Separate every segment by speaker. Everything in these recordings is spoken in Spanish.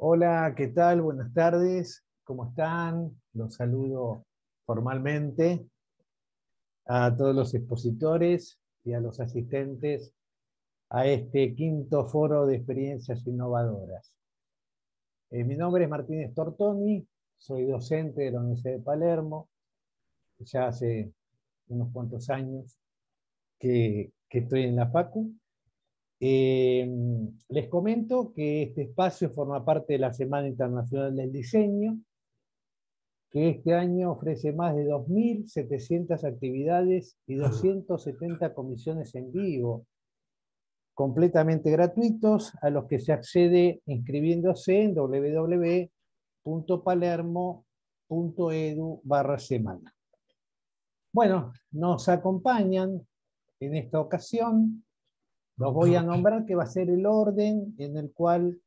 Speaker 1: Hola, ¿qué tal? Buenas tardes. ¿Cómo están? Los saludo formalmente a todos los expositores y a los asistentes a este quinto foro de experiencias innovadoras. Mi nombre es Martínez Tortoni, soy docente de la Universidad de Palermo, ya hace unos cuantos años que estoy en la Facu. Les comento que este espacio forma parte de la Semana Internacional del Diseño, que este año ofrece más de 2.700 actividades y 270 comisiones en vivo, completamente gratuitos, a los que se accede inscribiéndose en www.palermo.edu/semana. Bueno, nos acompañan en esta ocasión, los voy a nombrar, que va a ser el orden en el cual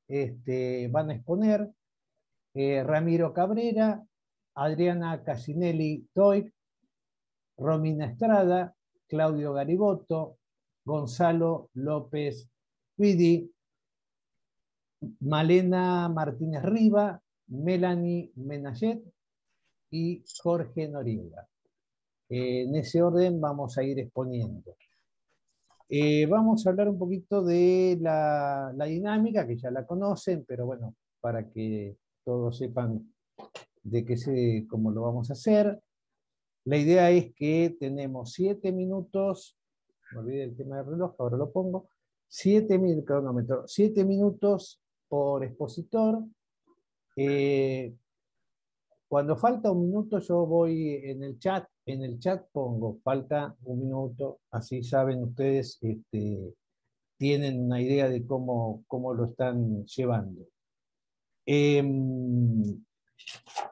Speaker 1: van a exponer Ramiro Cabrera, Adriana Casinelli Toic, Romina Estrada, Claudio Garibotto, Gonzalo López Guidi, Malena Martínez Riva, Melanie Menayet y Jorge Noriega. En ese orden vamos a ir exponiendo. Vamos a hablar un poquito de la dinámica, que ya la conocen, pero bueno, para que todos sepan cómo lo vamos a hacer. La idea es que tenemos 7 minutos, me olvidé el tema del reloj, ahora lo pongo, 7 minutos por expositor. Cuando falta un minuto yo voy en el chat pongo, falta un minuto, así saben ustedes, tienen una idea de cómo lo están llevando.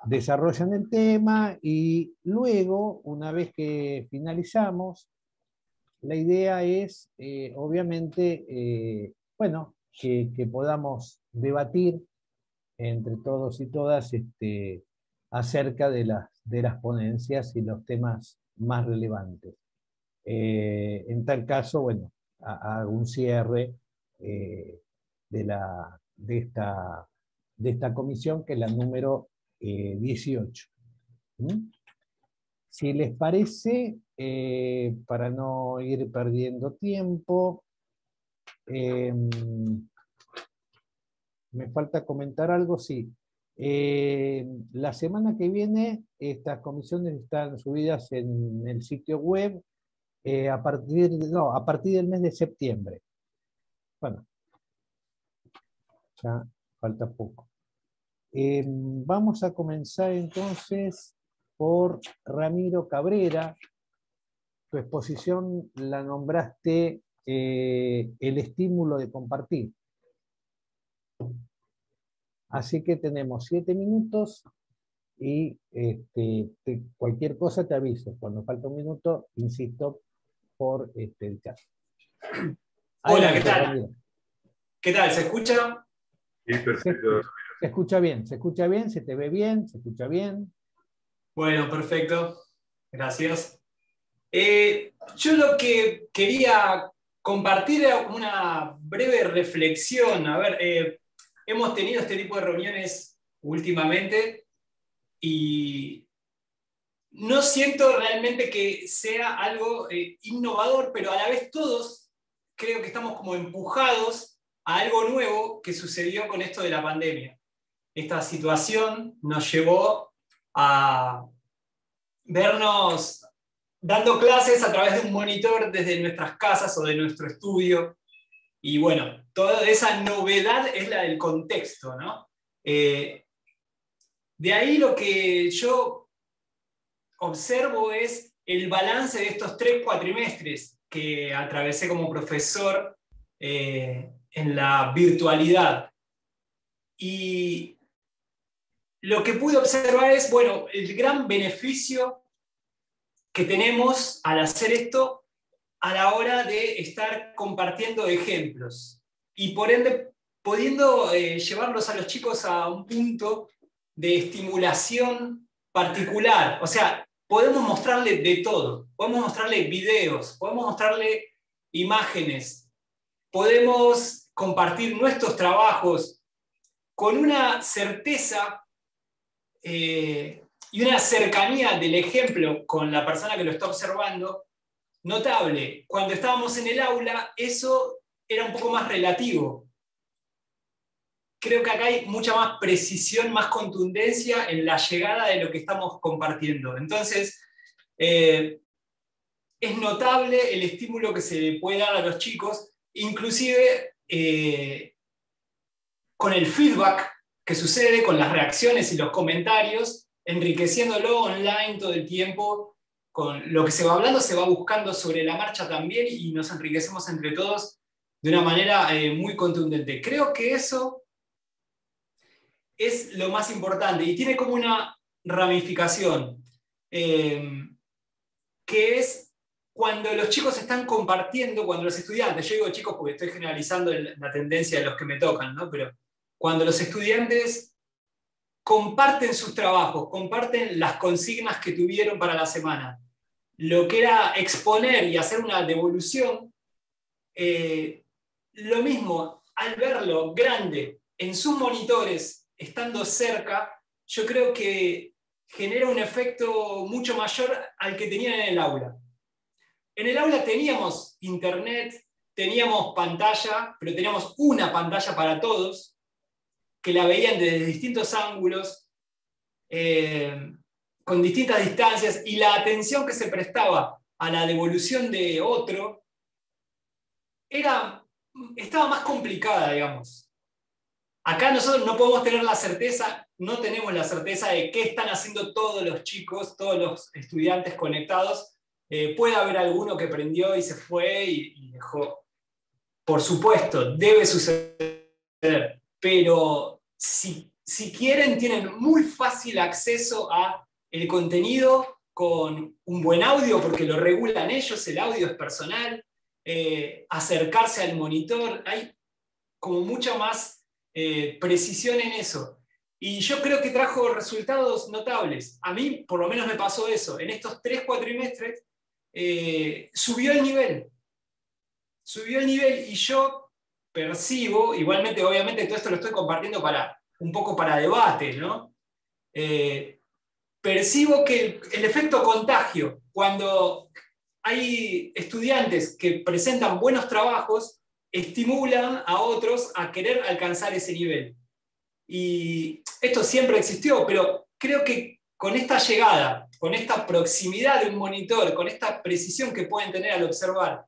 Speaker 1: Desarrollan el tema y luego, una vez que finalizamos, la idea es, obviamente, bueno, que podamos debatir entre todos y todas acerca de las ponencias y los temas más relevantes. En tal caso, bueno, hago un cierre de esta comisión, que es la número 18. Si les parece, para no ir perdiendo tiempo, me falta comentar algo, sí. La semana que viene estas comisiones están subidas en el sitio web a partir del mes de septiembre. Bueno, ya falta poco. Vamos a comenzar entonces por Ramiro Cabrera. Tu exposición la nombraste el estímulo de compartir. Así que tenemos 7 minutos y cualquier cosa te aviso. Cuando falta un minuto, insisto, por el chat.
Speaker 2: Hola,
Speaker 1: Adelante,
Speaker 2: ¿qué tal?
Speaker 1: Ramiro.
Speaker 2: ¿Qué tal? ¿Se escucha?
Speaker 3: Sí, perfecto.
Speaker 1: Se escucha bien, se te ve bien, se escucha bien.
Speaker 2: Bueno, perfecto. Gracias. Yo lo que quería compartir era una breve reflexión. A ver, hemos tenido este tipo de reuniones últimamente y no siento realmente que sea algo innovador, pero a la vez todos creo que estamos como empujados a algo nuevo que sucedió con esto de la pandemia. Esta situación nos llevó a vernos dando clases a través de un monitor desde nuestras casas o de nuestro estudio. Y bueno, toda esa novedad es la del contexto, ¿no? De ahí lo que yo observo es el balance de estos 3 cuatrimestres que atravesé como profesor en la virtualidad. Y lo que pude observar es, bueno, el gran beneficio que tenemos al hacer esto a la hora de estar compartiendo ejemplos y por ende pudiendo llevarlos a los chicos a un punto de estimulación particular. O sea, podemos mostrarle de todo, podemos mostrarle videos, podemos mostrarle imágenes, podemos compartir nuestros trabajos con una certeza y una cercanía del ejemplo con la persona que lo está observando notable. Cuando estábamos en el aula, eso era un poco más relativo. Creo que acá hay mucha más precisión, más contundencia en la llegada de lo que estamos compartiendo. Entonces, es notable el estímulo que se le puede dar a los chicos, inclusive con el feedback que sucede, con las reacciones y los comentarios, enriqueciéndolo online todo el tiempo. Con lo que se va hablando se va buscando sobre la marcha también y nos enriquecemos entre todos de una manera muy contundente. Creo que eso es lo más importante y tiene como una ramificación, que es cuando los chicos están compartiendo, cuando los estudiantes, yo digo chicos porque estoy generalizando la tendencia de los que me tocan, ¿no? Pero cuando los estudiantes comparten sus trabajos, comparten las consignas que tuvieron para la semana, lo que era exponer y hacer una devolución, lo mismo, al verlo grande en sus monitores, estando cerca, yo creo que genera un efecto mucho mayor al que tenían en el aula. En el aula teníamos internet, teníamos pantalla, pero teníamos una pantalla para todos, que la veían desde distintos ángulos, con distintas distancias, y la atención que se prestaba a la devolución de otro estaba más complicada, digamos. Acá nosotros no podemos tener la certeza, no tenemos la certeza de qué están haciendo todos los chicos, todos los estudiantes conectados. Puede haber alguno que prendió y se fue y dejó. Por supuesto, debe suceder, pero si quieren, tienen muy fácil acceso a el contenido con un buen audio, porque lo regulan ellos, el audio es personal, acercarse al monitor, hay como mucha más precisión en eso. Y yo creo que trajo resultados notables. A mí, por lo menos, me pasó eso. En estos 3 cuatrimestres, subió el nivel. Subió el nivel y yo percibo, igualmente, obviamente, todo esto lo estoy compartiendo un poco para debate, ¿no? Percibo que el efecto contagio, cuando hay estudiantes que presentan buenos trabajos, estimulan a otros a querer alcanzar ese nivel. Y esto siempre existió, pero creo que con esta llegada, con esta proximidad de un monitor, con esta precisión que pueden tener al observar,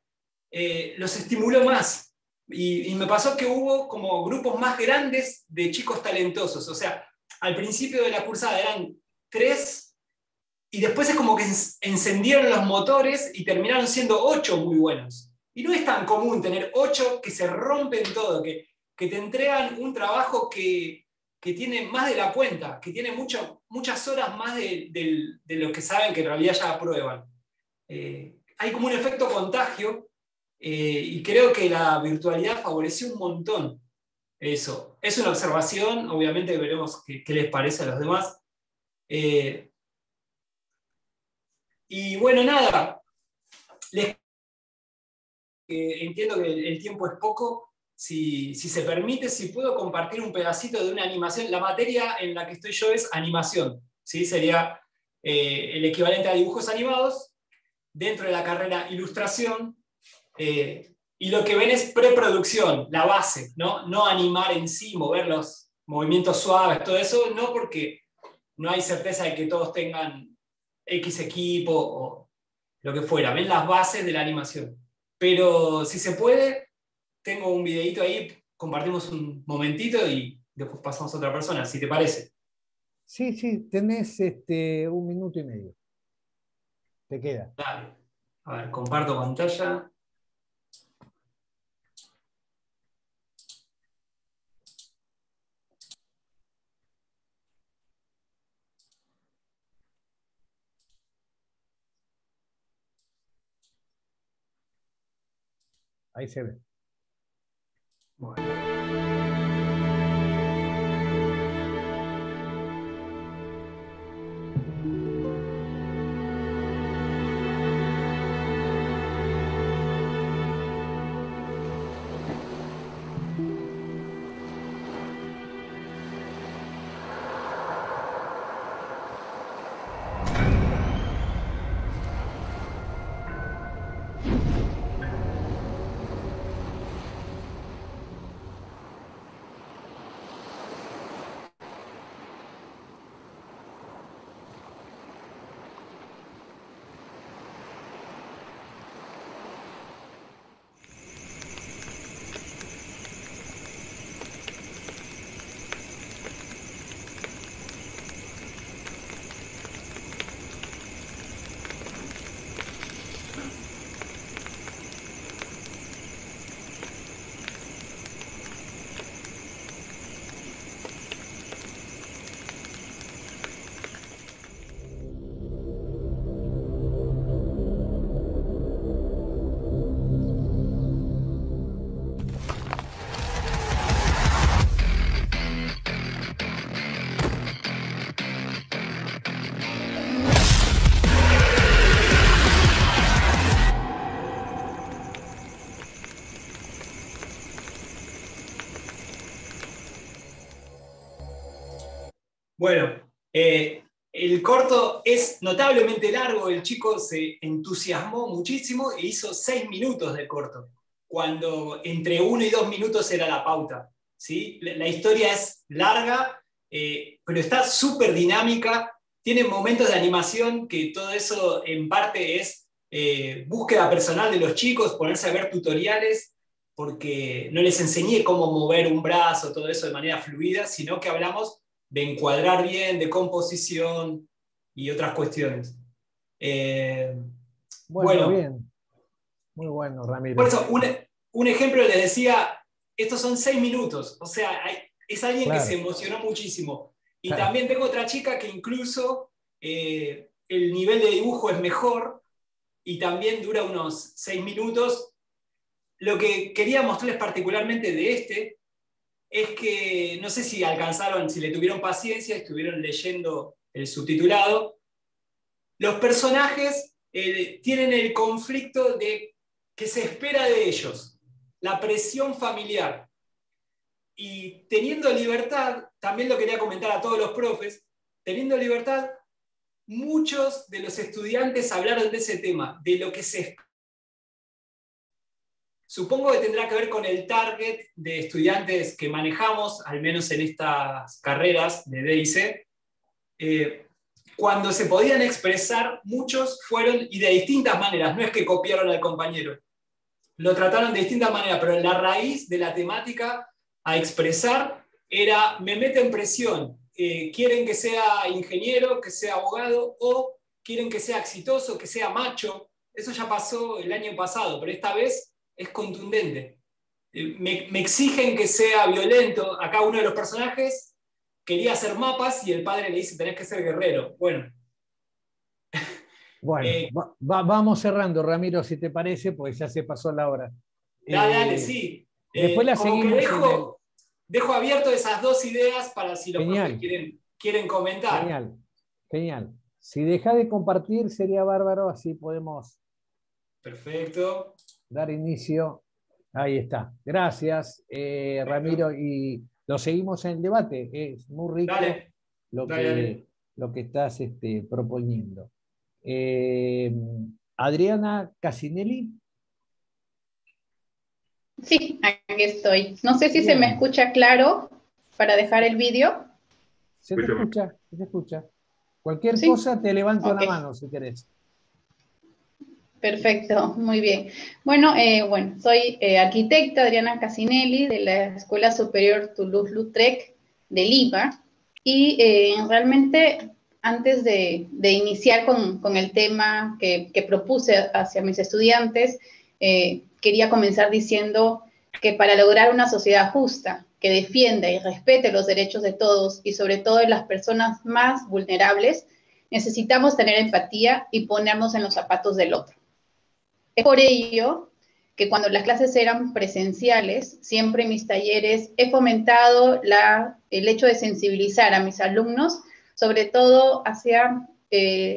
Speaker 2: los estimuló más. Y me pasó que hubo como grupos más grandes de chicos talentosos. O sea, al principio de la cursada eran 3, y después es como que encendieron los motores y terminaron siendo 8 muy buenos. Y no es tan común tener 8 que se rompen todo, que te entregan un trabajo que tiene más de la cuenta, que tiene muchas horas más de lo que saben que en realidad ya aprueban. Hay como un efecto contagio, y creo que la virtualidad favoreció un montón eso. Es una observación, obviamente veremos qué les parece a los demás. Y bueno, nada, entiendo que el tiempo es poco. Si se permite, si puedo compartir un pedacito de una animación. La materia en la que estoy yo es animación, ¿sí? Sería el equivalente a dibujos animados dentro de la carrera ilustración. Y lo que ven es preproducción, la base, ¿no? No animar en sí, mover los movimientos suaves, todo eso, no, porque no hay certeza de que todos tengan X equipo o lo que fuera. Ven las bases de la animación. Pero si se puede, tengo un videito ahí, compartimos un momentito y después pasamos a otra persona, si te parece.
Speaker 1: Sí, sí, tenés 1 minuto y medio. Te queda.
Speaker 2: Dale. A ver, comparto pantalla.
Speaker 1: Ahí se ve.
Speaker 2: Bueno. Bueno, el corto es notablemente largo, el chico se entusiasmó muchísimo e hizo 6 minutos de corto, cuando entre 1 y 2 minutos era la pauta. ¿Sí? La historia es larga, pero está súper dinámica, tiene momentos de animación que todo eso en parte es búsqueda personal de los chicos, ponerse a ver tutoriales, porque no les enseñé cómo mover un brazo, todo eso de manera fluida, sino que hablamos de encuadrar bien, de composición y otras cuestiones.
Speaker 1: Bueno,
Speaker 2: Bueno,
Speaker 1: bien. Muy bueno,
Speaker 2: por
Speaker 1: Ramiro.
Speaker 2: eso, un ejemplo les decía, estos son 6 minutos, o sea, es alguien que se
Speaker 1: Claro,
Speaker 2: emocionó muchísimo. Y
Speaker 1: claro.
Speaker 2: también tengo otra chica que incluso el nivel de dibujo es mejor y también dura unos 6 minutos. Lo que quería mostrarles particularmente de este es que no sé si alcanzaron, si le tuvieron paciencia, estuvieron leyendo el subtitulado. Los personajes tienen el conflicto de que se espera de ellos, la presión familiar. Y teniendo libertad, también lo quería comentar a todos los profes, teniendo libertad, muchos de los estudiantes hablaron de ese tema, de lo que se espera. Supongo que tendrá que ver con el target de estudiantes que manejamos, al menos en estas carreras de D&C. Cuando se podían expresar, muchos fueron, y de distintas maneras, no es que copiaron al compañero, lo trataron de distintas maneras, pero la raíz de la temática a expresar era, me meten presión, quieren que sea ingeniero, que sea abogado, o quieren que sea exitoso, que sea macho. Eso ya pasó el año pasado, pero esta vez es contundente. Me exigen que sea violento. Acá uno de los personajes quería hacer mapas y el padre le dice, tenés que ser guerrero. Bueno,
Speaker 1: Bueno,
Speaker 2: eh,
Speaker 1: vamos cerrando, Ramiro, si te parece, pues ya se pasó la hora.
Speaker 2: dale, dale,
Speaker 1: Eh,
Speaker 2: sí.
Speaker 1: después la
Speaker 2: Como que
Speaker 1: seguimos en el...
Speaker 2: dejo abierto esas dos ideas para si los profes
Speaker 1: Genial,
Speaker 2: quieren comentar.
Speaker 1: genial, genial. Si deja de compartir sería bárbaro, así podemos
Speaker 2: Perfecto.
Speaker 1: dar inicio. Ahí está. Gracias,
Speaker 2: Perfecto.
Speaker 1: Ramiro. Y lo seguimos en el debate. Es muy rico
Speaker 2: Dale,
Speaker 1: lo
Speaker 2: dale, dale.
Speaker 1: lo que estás proponiendo. Eh, Adriana Casinelli.
Speaker 3: Sí, aquí estoy. No sé si se me
Speaker 1: Bien.
Speaker 3: escucha claro para dejar el vídeo.
Speaker 1: Se te escucha, se te escucha. Cualquier
Speaker 3: Sí,
Speaker 1: cosa te levanto
Speaker 3: ok,
Speaker 1: la mano si querés.
Speaker 3: perfecto, muy bien. Bueno, soy arquitecta Adriana Casinelli de la Escuela Superior Toulouse-Lautrec de Lima y realmente antes de iniciar con el tema que propuse hacia mis estudiantes, quería comenzar diciendo que para lograr una sociedad justa, que defienda y respete los derechos de todos y sobre todo de las personas más vulnerables, necesitamos tener empatía y ponernos en los zapatos del otro. Es por ello que cuando las clases eran presenciales, siempre en mis talleres he fomentado el hecho de sensibilizar a mis alumnos, sobre todo hacia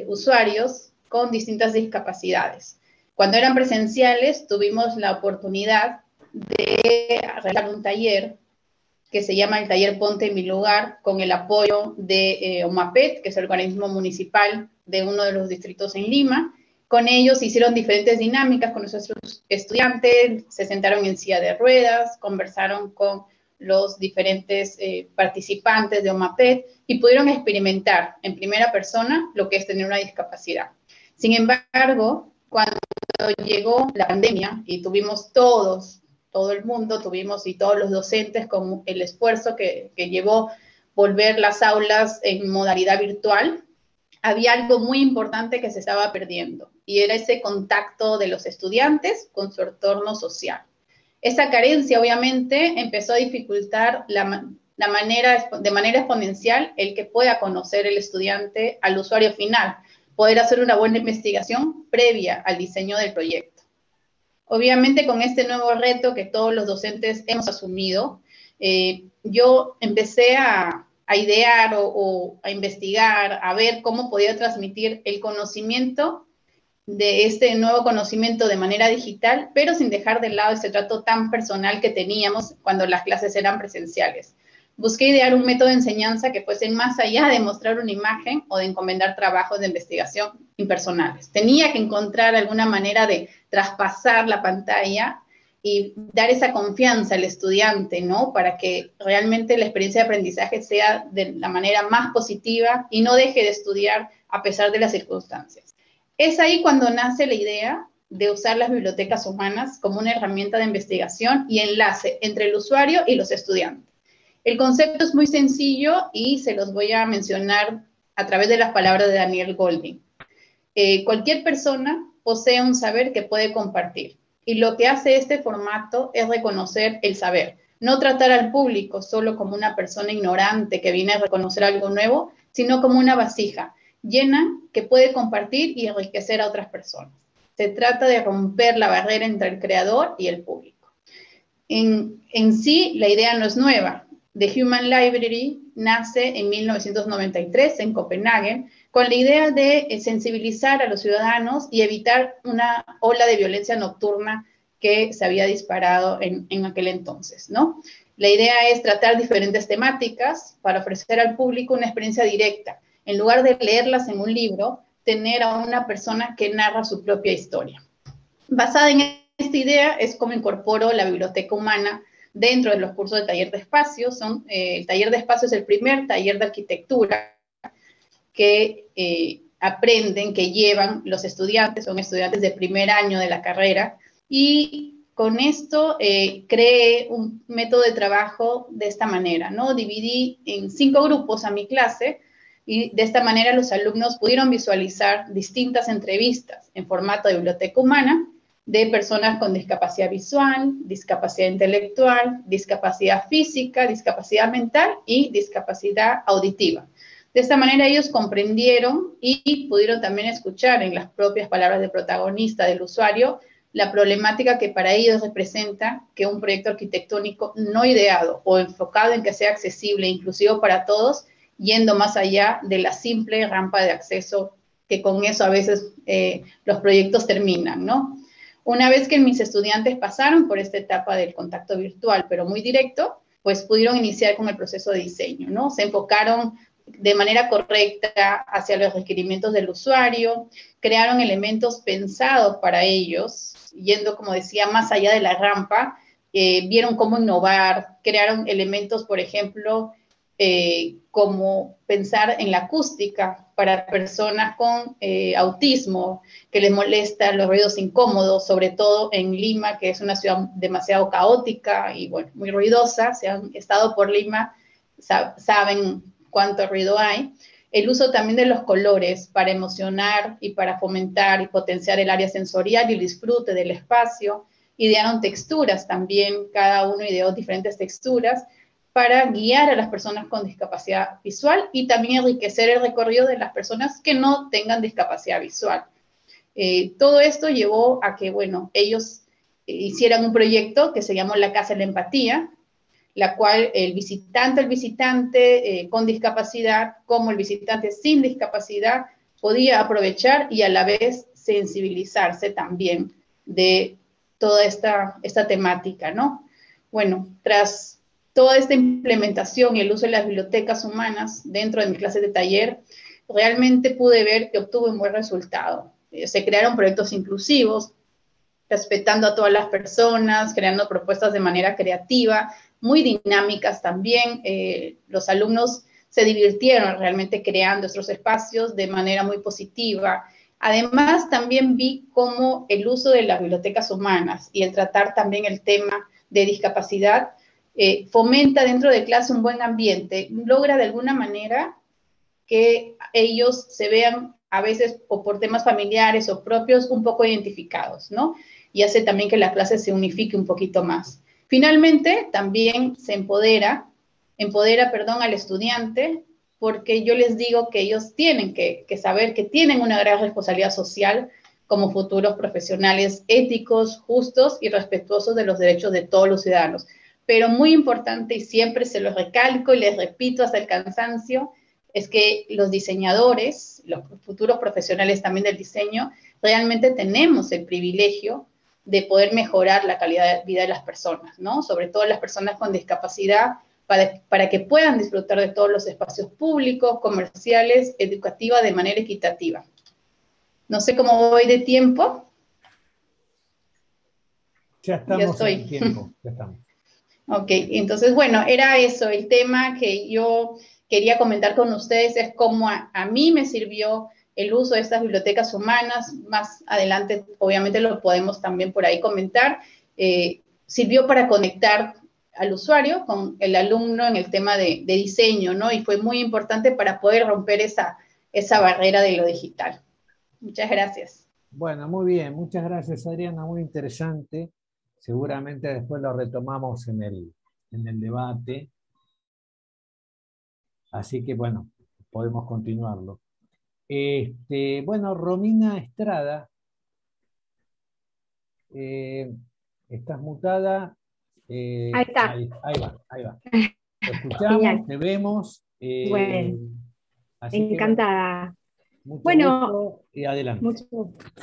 Speaker 3: usuarios con distintas discapacidades. Cuando eran presenciales, tuvimos la oportunidad de realizar un taller que se llama el taller Ponte en mi lugar, con el apoyo de OMAPET, que es el organismo municipal de uno de los distritos en Lima. Con ellos se hicieron diferentes dinámicas con nuestros estudiantes, se sentaron en silla de ruedas, conversaron con los diferentes participantes de OMAPET y pudieron experimentar en primera persona lo que es tener una discapacidad. Sin embargo, cuando llegó la pandemia y tuvimos todo el mundo tuvimos y todos los docentes con el esfuerzo que llevó volver las aulas en modalidad virtual, había algo muy importante que se estaba perdiendo y era ese contacto de los estudiantes con su entorno social. Esa carencia obviamente empezó a dificultar de manera exponencial el que pueda conocer el estudiante al usuario final, poder hacer una buena investigación previa al diseño del proyecto. Obviamente con este nuevo reto que todos los docentes hemos asumido, yo empecé a idear o a investigar, a ver cómo podía transmitir el conocimiento de este nuevo conocimiento de manera digital, pero sin dejar de lado ese trato tan personal que teníamos cuando las clases eran presenciales. busqué idear un método de enseñanza que fuese más allá de mostrar una imagen o de encomendar trabajos de investigación impersonales. Tenía que encontrar alguna manera de traspasar la pantalla y dar esa confianza al estudiante, ¿no? Para que realmente la experiencia de aprendizaje sea de la manera más positiva y no deje de estudiar a pesar de las circunstancias. Es ahí cuando nace la idea de usar las bibliotecas humanas como una herramienta de investigación y enlace entre el usuario y los estudiantes. El concepto es muy sencillo y se los voy a mencionar a través de las palabras de Daniel Goldin. Cualquier persona posee un saber que puede compartir y lo que hace este formato es reconocer el saber, no tratar al público solo como una persona ignorante que viene a reconocer algo nuevo, sino como una vasija llena que puede compartir y enriquecer a otras personas. Se trata de romper la barrera entre el creador y el público. En sí, la idea no es nueva. The Human Library nace en 1993 en Copenhague con la idea de sensibilizar a los ciudadanos y evitar una ola de violencia nocturna que se había disparado en aquel entonces, ¿no? La idea es tratar diferentes temáticas para ofrecer al público una experiencia directa. En lugar de leerlas en un libro, tener a una persona que narra su propia historia. Basada en esta idea es como incorporo la biblioteca humana dentro de los cursos de taller de espacios. El taller de espacios es el primer taller de arquitectura que aprenden, que llevan los estudiantes, son estudiantes de primer año de la carrera, y con esto creé un método de trabajo de esta manera, ¿no? Dividí en 5 grupos a mi clase, y de esta manera los alumnos pudieron visualizar distintas entrevistas en formato de biblioteca humana de personas con discapacidad visual, discapacidad intelectual, discapacidad física, discapacidad mental y discapacidad auditiva. De esta manera ellos comprendieron y pudieron también escuchar en las propias palabras del protagonista, del usuario, la problemática que para ellos representa que un proyecto arquitectónico no ideado o enfocado en que sea accesible e inclusivo para todos, yendo más allá de la simple rampa de acceso, que con eso a veces los proyectos terminan, ¿no? Una vez que mis estudiantes pasaron por esta etapa del contacto virtual, pero muy directo, pues pudieron iniciar con el proceso de diseño, ¿no? Se enfocaron de manera correcta hacia los requerimientos del usuario, crearon elementos pensados para ellos, yendo, como decía, más allá de la rampa, vieron cómo innovar, crearon elementos, por ejemplo, como pensar en la acústica para personas con autismo, que les molestan los ruidos incómodos, sobre todo en Lima, que es una ciudad demasiado caótica y, bueno, muy ruidosa. Si han estado por Lima, saben cuánto ruido hay. El uso también de los colores para emocionar y para fomentar y potenciar el área sensorial y el disfrute del espacio. Idearon texturas también, cada uno ideó diferentes texturas para guiar a las personas con discapacidad visual y también enriquecer el recorrido de las personas que no tengan discapacidad visual. Todo esto llevó a que, bueno, ellos hicieran un proyecto que se llamó La Casa de la Empatía, la cual el visitante con discapacidad como el visitante sin discapacidad podía aprovechar y a la vez sensibilizarse también de toda esta temática, ¿no? Bueno, tras toda esta implementación y el uso de las bibliotecas humanas dentro de mis clases de taller, realmente pude ver que obtuve un buen resultado. Se crearon proyectos inclusivos, respetando a todas las personas, creando propuestas de manera creativa, muy dinámicas también. Los alumnos se divirtieron realmente creando estos espacios de manera muy positiva. Además, también vi cómo el uso de las bibliotecas humanas y el tratar también el tema de discapacidad fomenta dentro de clase un buen ambiente, logra de alguna manera que ellos se vean a veces o por temas familiares o propios un poco identificados, ¿no? Y hace también que la clase se unifique un poquito más. Finalmente, también se empodera al estudiante, porque yo les digo que ellos tienen que saber que tienen una gran responsabilidad social como futuros profesionales éticos, justos y respetuosos de los derechos de todos los ciudadanos. Pero muy importante, y siempre se lo recalco y les repito hasta el cansancio, es que los diseñadores, los futuros profesionales también del diseño, realmente tenemos el privilegio de poder mejorar la calidad de vida de las personas, ¿no? Sobre todo las personas con discapacidad, para que puedan disfrutar de todos los espacios públicos, comerciales, educativos de manera equitativa. No sé cómo voy de tiempo.
Speaker 1: Ya estamos en el tiempo, ya estamos.
Speaker 3: Ok, entonces, bueno, era eso, el tema que yo quería comentar con ustedes es cómo a mí me sirvió el uso de estas bibliotecas humanas. Más adelante, obviamente, lo podemos también por ahí comentar. Sirvió para conectar al usuario con el alumno en el tema de diseño, ¿no? Y fue muy importante para poder romper esa barrera de lo digital. Muchas gracias.
Speaker 1: Bueno, muy bien, muchas gracias, Adriana, muy interesante. Seguramente después lo retomamos en el debate. Así que, bueno, podemos continuarlo. Bueno, Romina Estrada, estás mutada.
Speaker 4: Ahí está.
Speaker 1: Ahí va. Te escuchamos,
Speaker 4: Genial.
Speaker 1: te vemos.
Speaker 4: Bueno,
Speaker 1: Así
Speaker 4: encantada.
Speaker 1: que, mucho
Speaker 4: Bueno,
Speaker 1: gusto y adelante.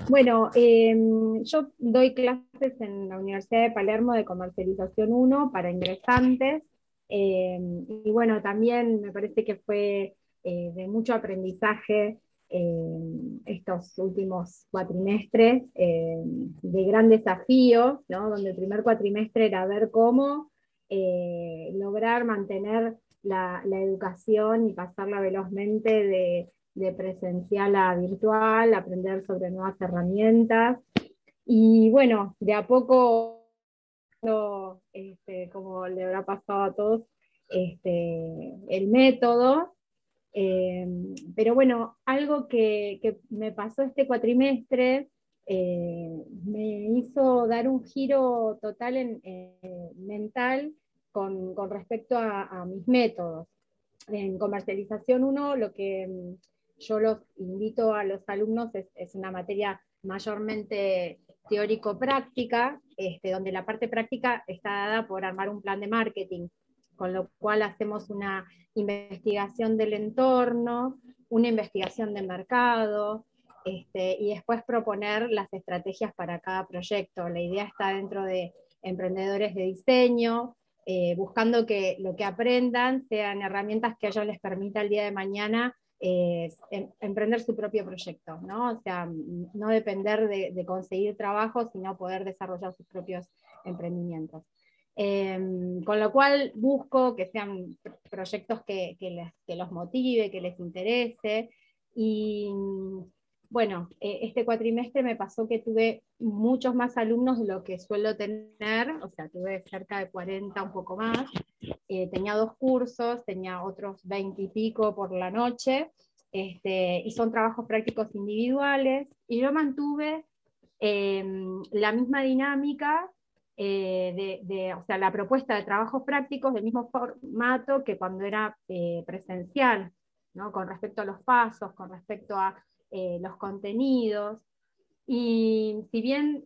Speaker 4: Bueno, yo doy clases en la Universidad de Palermo de Comercialización 1 para ingresantes, y bueno, también me parece que fue de mucho aprendizaje estos últimos cuatrimestres, de gran desafío, ¿no? Donde el primer cuatrimestre era ver cómo lograr mantener la educación y pasarla velozmente de presencial a virtual, aprender sobre nuevas herramientas. Y bueno, de a poco, como le habrá pasado a todos, el método. Pero bueno, algo que me pasó este cuatrimestre me hizo dar un giro total mental con respecto a mis métodos. En Comercialización 1, lo que yo los invito a los alumnos es una materia mayormente teórico-práctica, donde la parte práctica está dada por armar un plan de marketing, con lo cual hacemos una investigación del entorno, una investigación de mercado, y después proponer las estrategias para cada proyecto. La idea está dentro de emprendedores de diseño, buscando que lo que aprendan sean herramientas que a ellos les permita el día de mañana emprender su propio proyecto, ¿no? O sea, no depender de conseguir trabajo, sino poder desarrollar sus propios emprendimientos. Con lo cual busco que sean proyectos que los motive, que les interese, y bueno, este cuatrimestre me pasó que tuve muchos más alumnos de lo que suelo tener, o sea, tuve cerca de 40, un poco más. Tenía 2 cursos, tenía otros 20 y pico por la noche, y son trabajos prácticos individuales, y yo mantuve la misma dinámica, o sea, la propuesta de trabajos prácticos del mismo formato que cuando era presencial, ¿no? Con respecto a los pasos, con respecto a los contenidos. Y si bien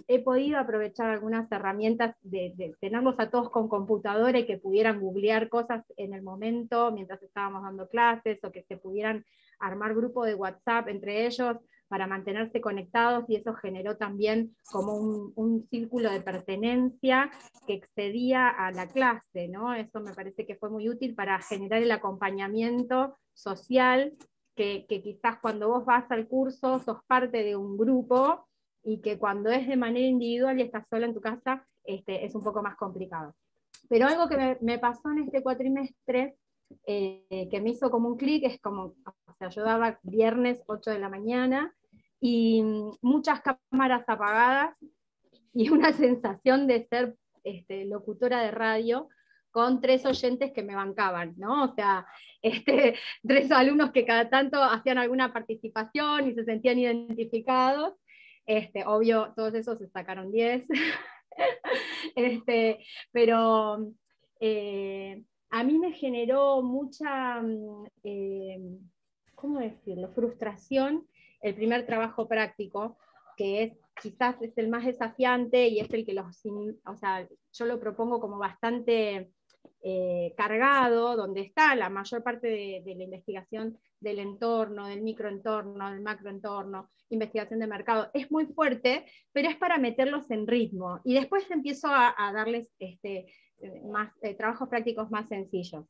Speaker 4: he podido aprovechar algunas herramientas de tenerlos a todos con computadora y que pudieran googlear cosas en el momento mientras estábamos dando clases, o que se pudieran armar grupos de WhatsApp entre ellos para mantenerse conectados, y eso generó también como un círculo de pertenencia que excedía a la clase, ¿no? Eso me parece que fue muy útil para generar el acompañamiento social, que quizás cuando vos vas al curso sos parte de un grupo, y que cuando es de manera individual y estás sola en tu casa, es un poco más complicado. Pero algo que me pasó en este cuatrimestre, que me hizo como un clic, es como, o sea, yo daba viernes 8 de la mañana, y muchas cámaras apagadas, y una sensación de ser locutora de radio, con 3 oyentes que me bancaban, ¿no? O sea, 3 alumnos que cada tanto hacían alguna participación y se sentían identificados. Obvio, todos esos se sacaron 10. Pero a mí me generó mucha, ¿cómo decirlo?, frustración el primer trabajo práctico, que quizás es el más desafiante, y es el que o sea, yo lo propongo como bastante cargado, donde está la mayor parte de la investigación del entorno, del microentorno, del macroentorno, investigación de mercado. Es muy fuerte, pero es para meterlos en ritmo. Y después empiezo a darles trabajos prácticos más sencillos.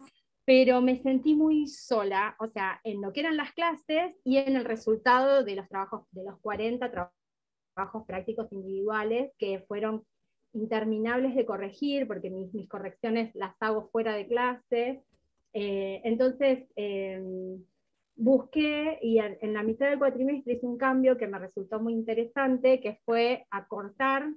Speaker 4: Pero me sentí muy sola, o sea, en lo que eran las clases y en el resultado de los trabajos, de los 40 trabajos prácticos individuales, que fueron interminables de corregir, porque mis correcciones las hago fuera de clase. Entonces, busqué, y en la mitad del cuatrimestre hice un cambio que me resultó muy interesante, que fue acortar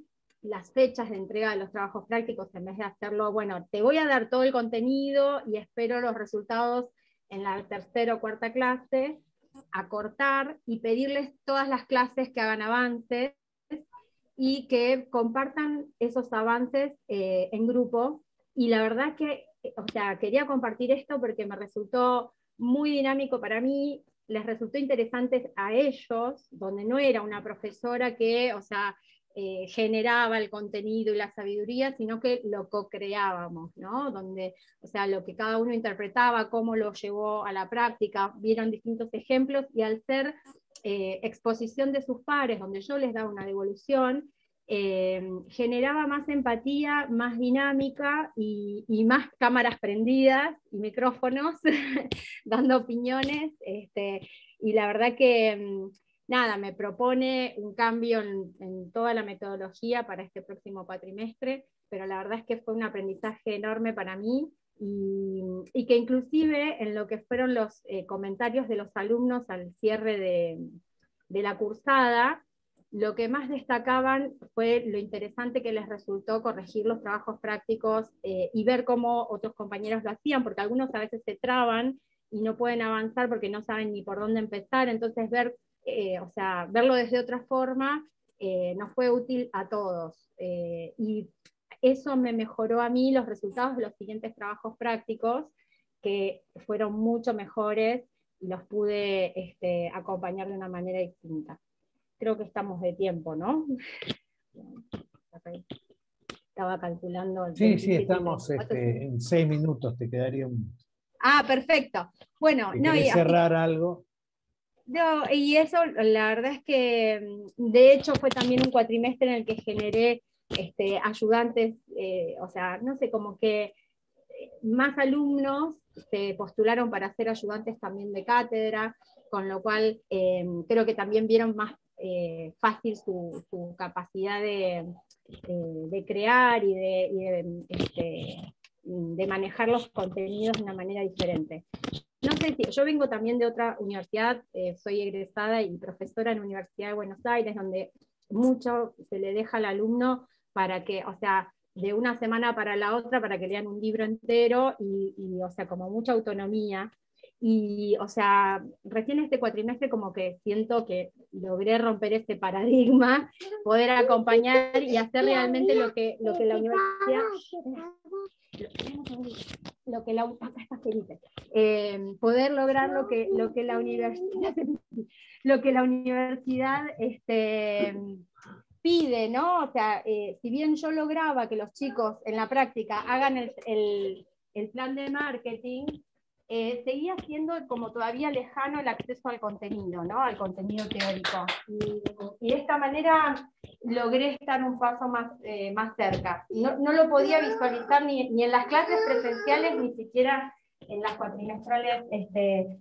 Speaker 4: las fechas de entrega de los trabajos prácticos, en vez de hacerlo, bueno, te voy a dar todo el contenido y espero los resultados en la tercera o cuarta clase, acortar y pedirles todas las clases que hagan avances y que compartan esos avances en grupo. Y la verdad que, o sea, quería compartir esto porque me resultó muy dinámico para mí, les resultó interesante a ellos, donde no era una profesora que, o sea, generaba el contenido y la sabiduría, sino que lo co-creábamos, ¿no? Donde, o sea, lo que cada uno interpretaba, cómo lo llevó a la práctica, vieron distintos ejemplos, y al ser exposición de sus pares, donde yo les daba una devolución, generaba más empatía, más dinámica y más cámaras prendidas y micrófonos dando opiniones, y la verdad que nada, me propone un cambio en toda la metodología para este próximo cuatrimestre, pero la verdad es que fue un aprendizaje enorme para mí, y que inclusive en lo que fueron los comentarios de los alumnos al cierre de la cursada, lo que más destacaban fue lo interesante que les resultó corregir los trabajos prácticos y ver cómo otros compañeros lo hacían, porque algunos a veces se traban y no pueden avanzar porque no saben ni por dónde empezar, entonces o sea, verlo desde otra forma nos fue útil a todos. Y eso me mejoró a mí los resultados de los siguientes trabajos prácticos, que fueron mucho mejores y los pude acompañar de una manera distinta. Creo que estamos de tiempo, ¿no? Estaba calculando.
Speaker 1: Sí, sí, estamos en 6 minutos, te quedaría un...
Speaker 4: Ah, perfecto. Bueno,
Speaker 1: no, ¿querés cerrar algo?
Speaker 4: No, y eso la verdad es que de hecho fue también un cuatrimestre en el que generé ayudantes, o sea, no sé, como que más alumnos se postularon para ser ayudantes también de cátedra, con lo cual creo que también vieron más fácil su capacidad de crear y de manejar los contenidos de una manera diferente. No sé si, yo vengo también de otra universidad, soy egresada y profesora en la Universidad de Buenos Aires, donde mucho se le deja al alumno para que, o sea, de una semana para la otra, para que lean un libro entero, o sea, como mucha autonomía. Y, o sea, recién este cuatrimestre como que siento que logré romper ese paradigma, poder acompañar y hacer realmente lo que la universidad... poder lograr lo que la universidad pide, ¿no? O sea, si bien yo lograba que los chicos en la práctica hagan el plan de marketing, seguía siendo como todavía lejano el acceso al contenido, ¿no? Al contenido teórico. Y de esta manera logré estar un paso más cerca. No lo podía visualizar ni en las clases presenciales, ni siquiera en las cuatrimestrales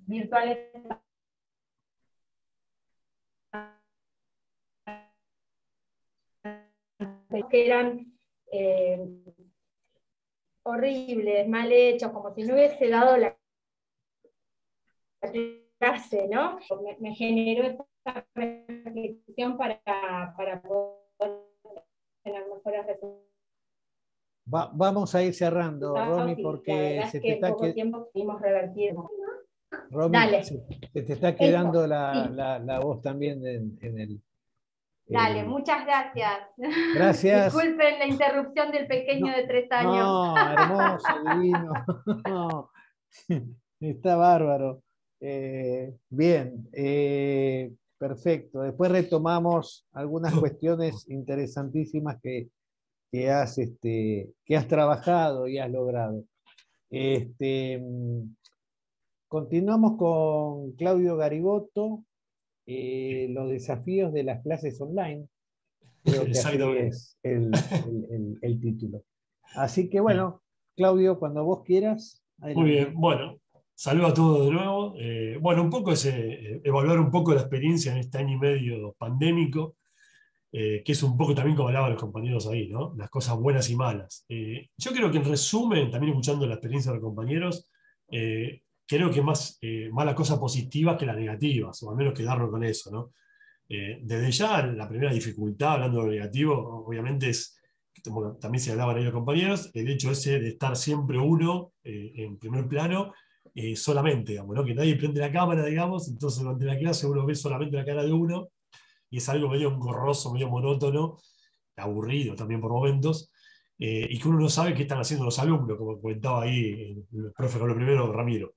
Speaker 4: virtuales. Que eran horribles, mal hechos, como si no hubiese dado la clase, ¿no? Me generó esta reflexión para poder tener mejores resultados.
Speaker 1: Vamos a ir cerrando, Romy, porque
Speaker 4: se te está poco tiempo pudimos revertir.
Speaker 1: Romy, se te está quedando la voz también en el...
Speaker 4: Dale, muchas gracias.
Speaker 1: Gracias.
Speaker 4: Disculpen la interrupción del pequeño de 3 años.
Speaker 1: No, hermoso, divino. No, está bárbaro. Bien, perfecto. Después retomamos algunas cuestiones interesantísimas que has trabajado y has logrado. Continuamos con Claudio Garibotto, los desafíos de las clases online. Creo que así es el título. Así que bueno, Claudio, cuando vos quieras,
Speaker 5: Muy
Speaker 1: adelante.
Speaker 5: bien, bueno, saludo a todos de nuevo. Bueno, un poco es evaluar un poco la experiencia en este año y medio pandémico, que es un poco también como hablaban los compañeros ahí, ¿no? Las cosas buenas y malas. Yo creo que en resumen, también escuchando la experiencia de los compañeros, creo que más la cosa positiva que las negativas, o al menos quedarnos con eso, ¿no? Desde ya, la primera dificultad, hablando de lo negativo, obviamente es, como también se hablaban ahí los compañeros, el hecho ese de estar siempre uno en primer plano, solamente, digamos, ¿no? Que nadie prende la cámara, digamos, entonces durante la clase uno ve solamente la cara de uno, y es algo medio engorroso, medio monótono, aburrido también por momentos, y que uno no sabe qué están haciendo los alumnos, como comentaba ahí el profe con lo primero, Ramiro.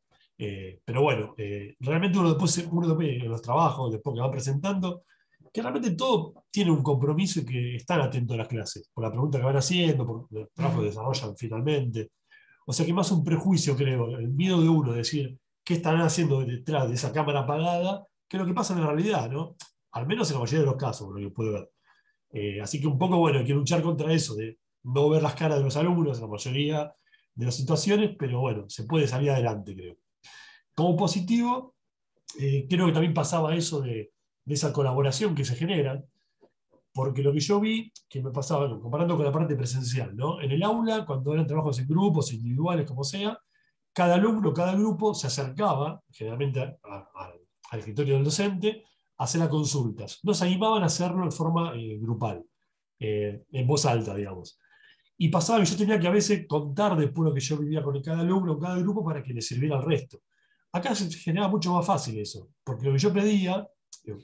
Speaker 5: Pero bueno, realmente uno ve en los trabajos, después que van presentando, que realmente todo tiene un compromiso y que están atentos a las clases, por la pregunta que van haciendo, por el trabajo que desarrollan finalmente. O sea que más un prejuicio, creo, el miedo de uno, decir qué están haciendo detrás de esa cámara apagada, que es lo que pasa en la realidad, ¿no? Al menos en la mayoría de los casos, por lo que puedo ver. Así que un poco, bueno, hay que luchar contra eso, de no ver las caras de los alumnos en la mayoría de las situaciones, pero bueno, se puede salir adelante, creo. Como positivo, creo que también pasaba eso de esa colaboración que se genera, porque lo que yo vi, que me pasaba, bueno, comparando con la parte presencial, ¿no? En el aula, cuando eran trabajos en grupos, individuales, como sea, cada alumno, cada grupo se acercaba, generalmente al escritorio del docente, a hacer las consultas. No se animaban a hacerlo de forma grupal, en voz alta, digamos. Y pasaba que yo tenía que a veces contar después lo que yo vivía con cada alumno, con cada grupo, para que le sirviera al resto. Acá se generaba mucho más fácil eso, porque lo que yo pedía,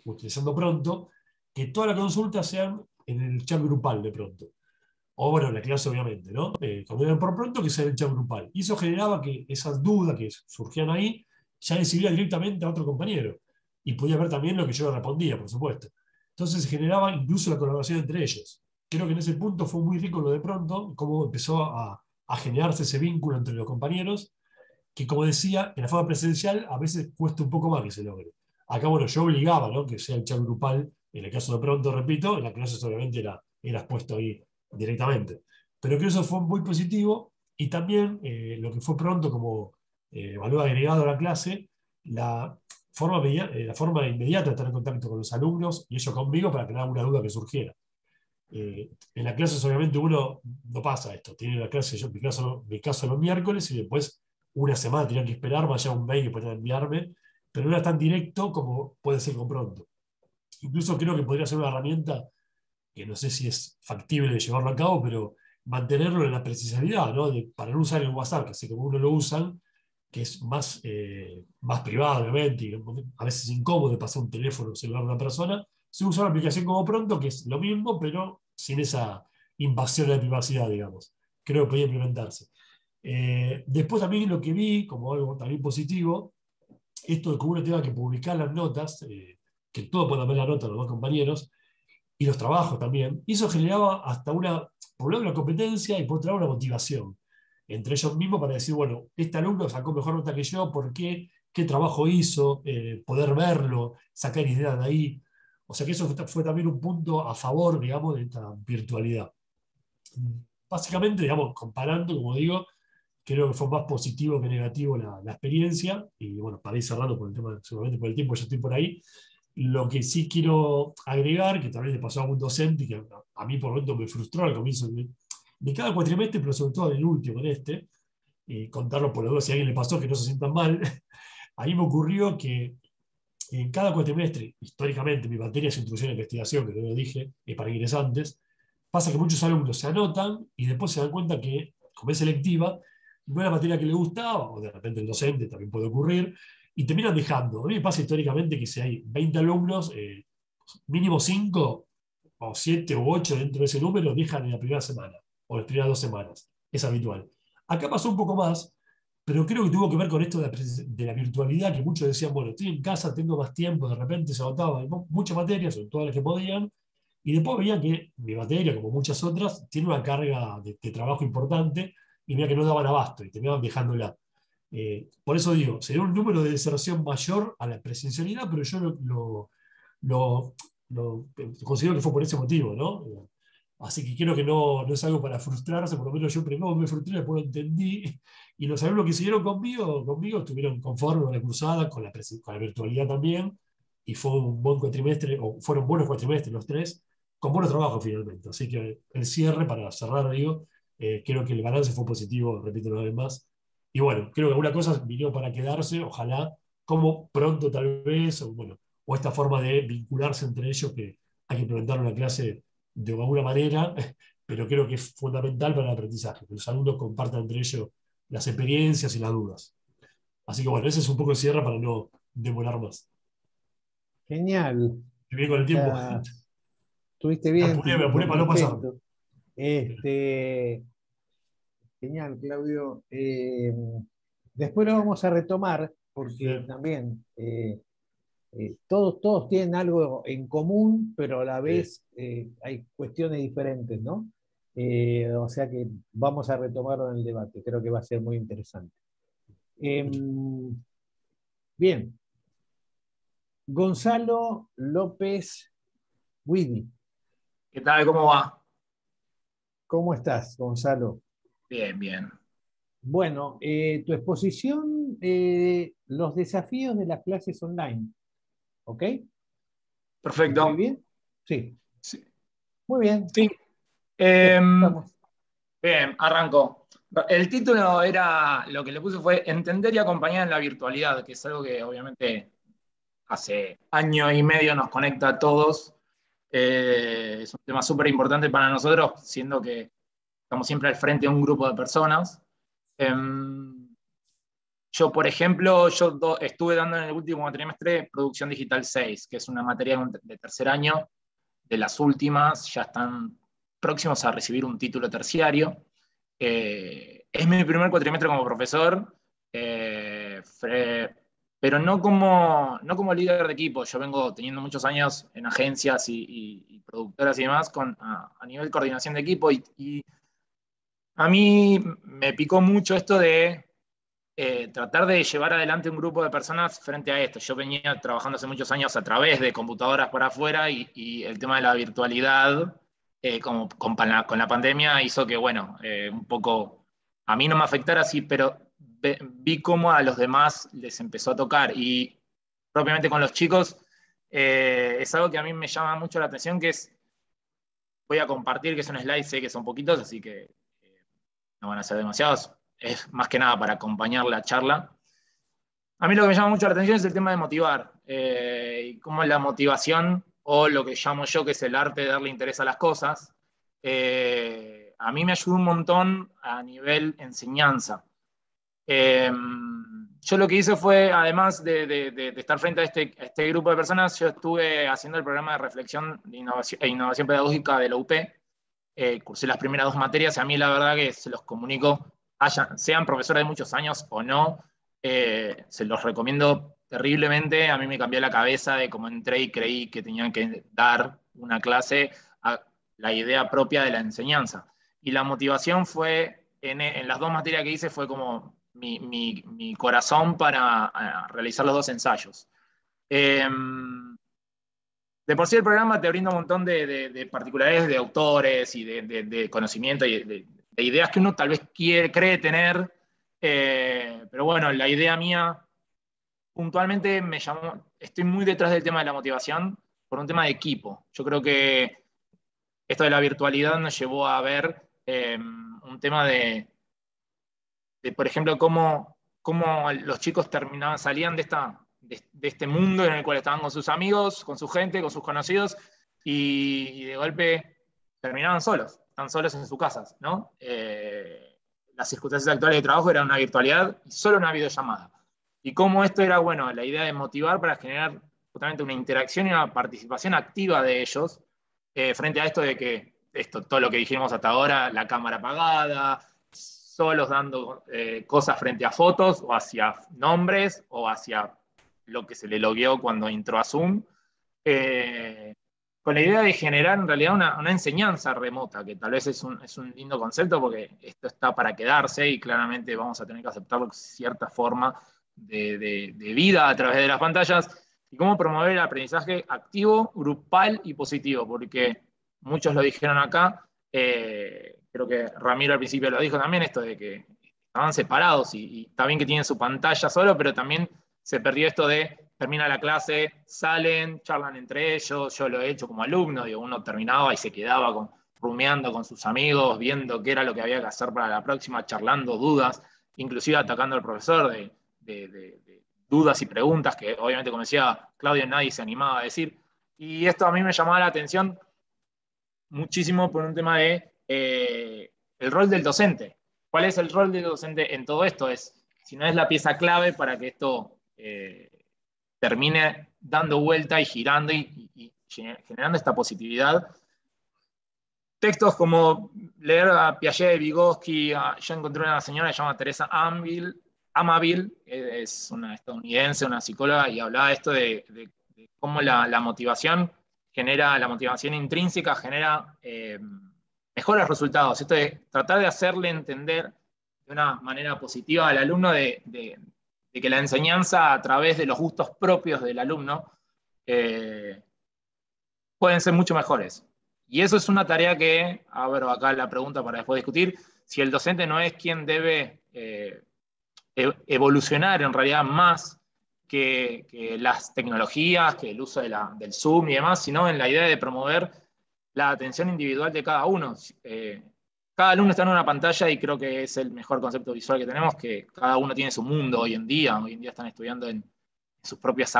Speaker 5: utilizando pronto, que todas las consultas sean en el chat grupal de pronto. O bueno, en la clase obviamente, ¿no? Cuando eran por pronto, que sea el chat grupal. Y eso generaba que esas dudas que surgían ahí, ya le sirvía directamente a otro compañero. Y podía ver también lo que yo le respondía, por supuesto. Entonces se generaba incluso la colaboración entre ellos. Creo que en ese punto fue muy rico lo de pronto, cómo empezó a generarse ese vínculo entre los compañeros, que como decía, en la forma presencial a veces cuesta un poco más que se logre. Acá, bueno, yo obligaba, ¿no? Que sea el chat grupal, en el caso de pronto, repito, en las clases obviamente era expuesto ahí directamente. Pero creo que eso fue muy positivo y también lo que fue pronto como valor agregado a la clase, la forma inmediata de estar en contacto con los alumnos y ellos conmigo para crear alguna duda que surgiera. En las clases obviamente uno no pasa esto, tiene la clase, yo en mi caso los miércoles y después una semana tenía que esperar, más allá un mail que podían enviarme, pero no era tan directo como puede ser con pronto. Incluso creo que podría ser una herramienta que no sé si es factible de llevarlo a cabo, pero mantenerlo en la presencialidad, ¿no? Para no usar el WhatsApp, que sé que uno lo usan, que es más privado, obviamente, y a veces incómodo de pasar un teléfono celular a una persona, se usa una aplicación como Pronto, que es lo mismo, pero sin esa invasión de la privacidad, digamos. Creo que podría implementarse. Después también lo que vi, como algo también positivo, esto de que uno tenga que publicar las notas, que todos puedan ver la nota, los dos compañeros, y los trabajos también, y eso generaba hasta por un lado una competencia y por otro lado una motivación entre ellos mismos para decir, bueno, este alumno sacó mejor nota que yo, ¿por qué? ¿Qué trabajo hizo? Poder verlo, sacar ideas de ahí. O sea que eso fue también un punto a favor, digamos, de esta virtualidad. Básicamente, digamos, comparando, como digo, creo que fue más positivo que negativo la experiencia, y bueno, para ir cerrando por el tema, seguramente por el tiempo ya estoy por ahí. Lo que sí quiero agregar, que también le pasó a un docente, que a mí por lo tanto me frustró al comienzo de cada cuatrimestre, pero sobre todo en el último, en este, contarlo por los dos, si a alguien le pasó, que no se sientan mal. A mí me ocurrió que en cada cuatrimestre, históricamente, mi materia es introducción a la investigación, que no lo dije, para ingresantes, pasa que muchos alumnos se anotan y después se dan cuenta que, como es selectiva, no era la materia que les gustaba, o de repente el docente también puede ocurrir, y terminan dejando. A mí me pasa históricamente que si hay 20 alumnos, mínimo 5 o 7 o 8 dentro de ese número dejan en la primera semana o las primeras 2 semanas. Es habitual. Acá pasó un poco más, pero creo que tuvo que ver con esto de la virtualidad, que muchos decían, bueno, estoy en casa, tengo más tiempo, de repente se agotaban muchas materias, sobre todas las que podían, y después veían que mi materia, como muchas otras, tiene una carga de trabajo importante, y veía que no daban abasto, y terminaban dejándola. Por eso digo, sería un número de deserción mayor a la presencialidad, pero yo lo considero que fue por ese motivo, ¿no? Así que creo que no es algo para frustrarse, por lo menos yo primero me frustré, después lo entendí, y los alumnos que siguieron conmigo estuvieron conformes con la cursada, con la virtualidad también, y fue un buen cuatrimestre, o fueron buenos cuatrimestres los tres, con buenos trabajos finalmente. Así que el cierre, para cerrar, digo, creo que el balance fue positivo, repito una vez más. Y bueno, creo que alguna cosa vino para quedarse, ojalá, como pronto tal vez, o bueno, o esta forma de vincularse entre ellos, que hay que implementar una clase de alguna manera, pero creo que es fundamental para el aprendizaje, que los alumnos compartan entre ellos las experiencias y las dudas. Así que bueno, ese es un poco el cierre para no demorar más.
Speaker 1: Genial.
Speaker 5: Y bien con el tiempo.
Speaker 1: Estuviste bien,
Speaker 5: Me
Speaker 1: tiempo,
Speaker 5: apuré para no pasar.
Speaker 1: perfecto. Genial, Claudio. Después lo vamos a retomar, porque
Speaker 5: Bien.
Speaker 1: también todos tienen algo en común, pero a la vez hay cuestiones diferentes, ¿no? O sea que vamos a retomarlo en el debate, creo que va a ser muy interesante. Bien, Gonzalo López Guidi.
Speaker 6: ¿Qué tal? ¿Cómo va?
Speaker 1: ¿Cómo estás, Gonzalo?
Speaker 6: Bien, bien.
Speaker 1: Bueno, tu exposición, los desafíos de las clases online, ¿ok? ¿Estoy
Speaker 6: Perfecto.
Speaker 1: bien? Sí.
Speaker 6: Sí.
Speaker 1: Muy bien.
Speaker 6: Sí.
Speaker 1: Te escuchamos.
Speaker 6: Bien, arranco. El título era, lo que le puse fue Entender y acompañar en la virtualidad, que es algo que obviamente hace año y medio nos conecta a todos. Es un tema súper importante para nosotros, siendo que estamos siempre al frente de un grupo de personas. Yo, por ejemplo, estuve dando en el último trimestre Producción Digital 6, que es una materia de tercer año, de las últimas, ya están próximos a recibir un título terciario. Es mi primer cuatrimestre como profesor, pero no como líder de equipo. Yo vengo teniendo muchos años en agencias y productoras y demás a nivel coordinación de equipo, y a mí me picó mucho esto de tratar de llevar adelante un grupo de personas frente a esto. Yo venía trabajando hace muchos años a través de computadoras para afuera, y el tema de la virtualidad, como con la pandemia, hizo que, bueno, un poco a mí no me afectara así, pero vi cómo a los demás les empezó a tocar. Y propiamente con los chicos, es algo que a mí me llama mucho la atención, que es, voy a compartir, que es un slide, sé que son poquitos, así que no van a ser demasiados. Es más que nada para acompañar la charla. A mí lo que me llama mucho la atención es el tema de motivar, y cómo la motivación, o lo que llamo yo que es el arte de darle interés a las cosas, a mí me ayudó un montón a nivel enseñanza. Yo lo que hice fue, además de estar frente a este grupo de personas, yo estuve haciendo el programa de reflexión e innovación pedagógica de la UP. Cursé las primeras 2 materias, y a mí la verdad que se los comunico, sean profesores de muchos años o no, se los recomiendo terriblemente. A mí me cambió la cabeza de cómo entré y creí que tenían que dar una clase a la idea propia de la enseñanza. Y la motivación fue, en las 2 materias que hice, fue como mi corazón para realizar los 2 ensayos. De por sí el programa te brinda un montón de particularidades de autores y de conocimiento y de ideas que uno tal vez cree tener, pero bueno, la idea mía puntualmente me llamó, estoy muy detrás del tema de la motivación por un tema de equipo. Yo creo que esto de la virtualidad nos llevó a ver un tema por ejemplo, cómo los chicos salían de este mundo en el cual estaban con sus amigos, con su gente, con sus conocidos, y de golpe terminaban solos, están solos en sus casas, ¿no? Las circunstancias actuales de trabajo eran una virtualidad y solo una videollamada. Y cómo esto era, bueno, la idea de motivar para generar justamente una interacción y una participación activa de ellos, frente a esto de que todo lo que dijimos hasta ahora, la cámara apagada, solos dando cosas frente a fotos o hacia nombres o hacia lo que se le logueó cuando entró a Zoom, con la idea de generar en realidad una enseñanza remota, que tal vez es un lindo concepto, porque esto está para quedarse y claramente vamos a tener que aceptar cierta forma de vida a través de las pantallas, y cómo promover el aprendizaje activo, grupal y positivo, porque muchos lo dijeron acá, Creo que Ramiro al principio lo dijo también, esto de que estaban separados y está bien que tienen su pantalla solo, pero también se perdió esto de termina la clase, salen, charlan entre ellos. Yo lo he hecho como alumno, digo, uno terminaba y se quedaba rumiando con sus amigos, viendo qué era lo que había que hacer para la próxima, charlando dudas, inclusive atacando al profesor de dudas y preguntas que obviamente, como decía Claudio, nadie se animaba a decir. Y esto a mí me llamaba la atención muchísimo por un tema de el rol del docente. ¿Cuál es el rol del docente en todo esto? Si no es la pieza clave para que esto termine dando vuelta y girando y generando esta positividad. Textos como leer a Piaget, Vygotsky, yo encontré una señora que se llama Teresa Amaville, es una estadounidense, una psicóloga, y hablaba de esto de cómo la motivación intrínseca genera mejores resultados. Esto de tratar de hacerle entender de una manera positiva al alumno de que la enseñanza a través de los gustos propios del alumno pueden ser mucho mejores. Y eso es una tarea que, abro acá la pregunta para después discutir, si el docente no es quien debe evolucionar en realidad más que las tecnologías, que el uso del Zoom y demás, sino en la idea de promover la atención individual de cada uno. Cada alumno está en una pantalla y creo que es el mejor concepto visual que tenemos, que cada uno tiene su mundo hoy en día. Hoy en día están estudiando en sus propias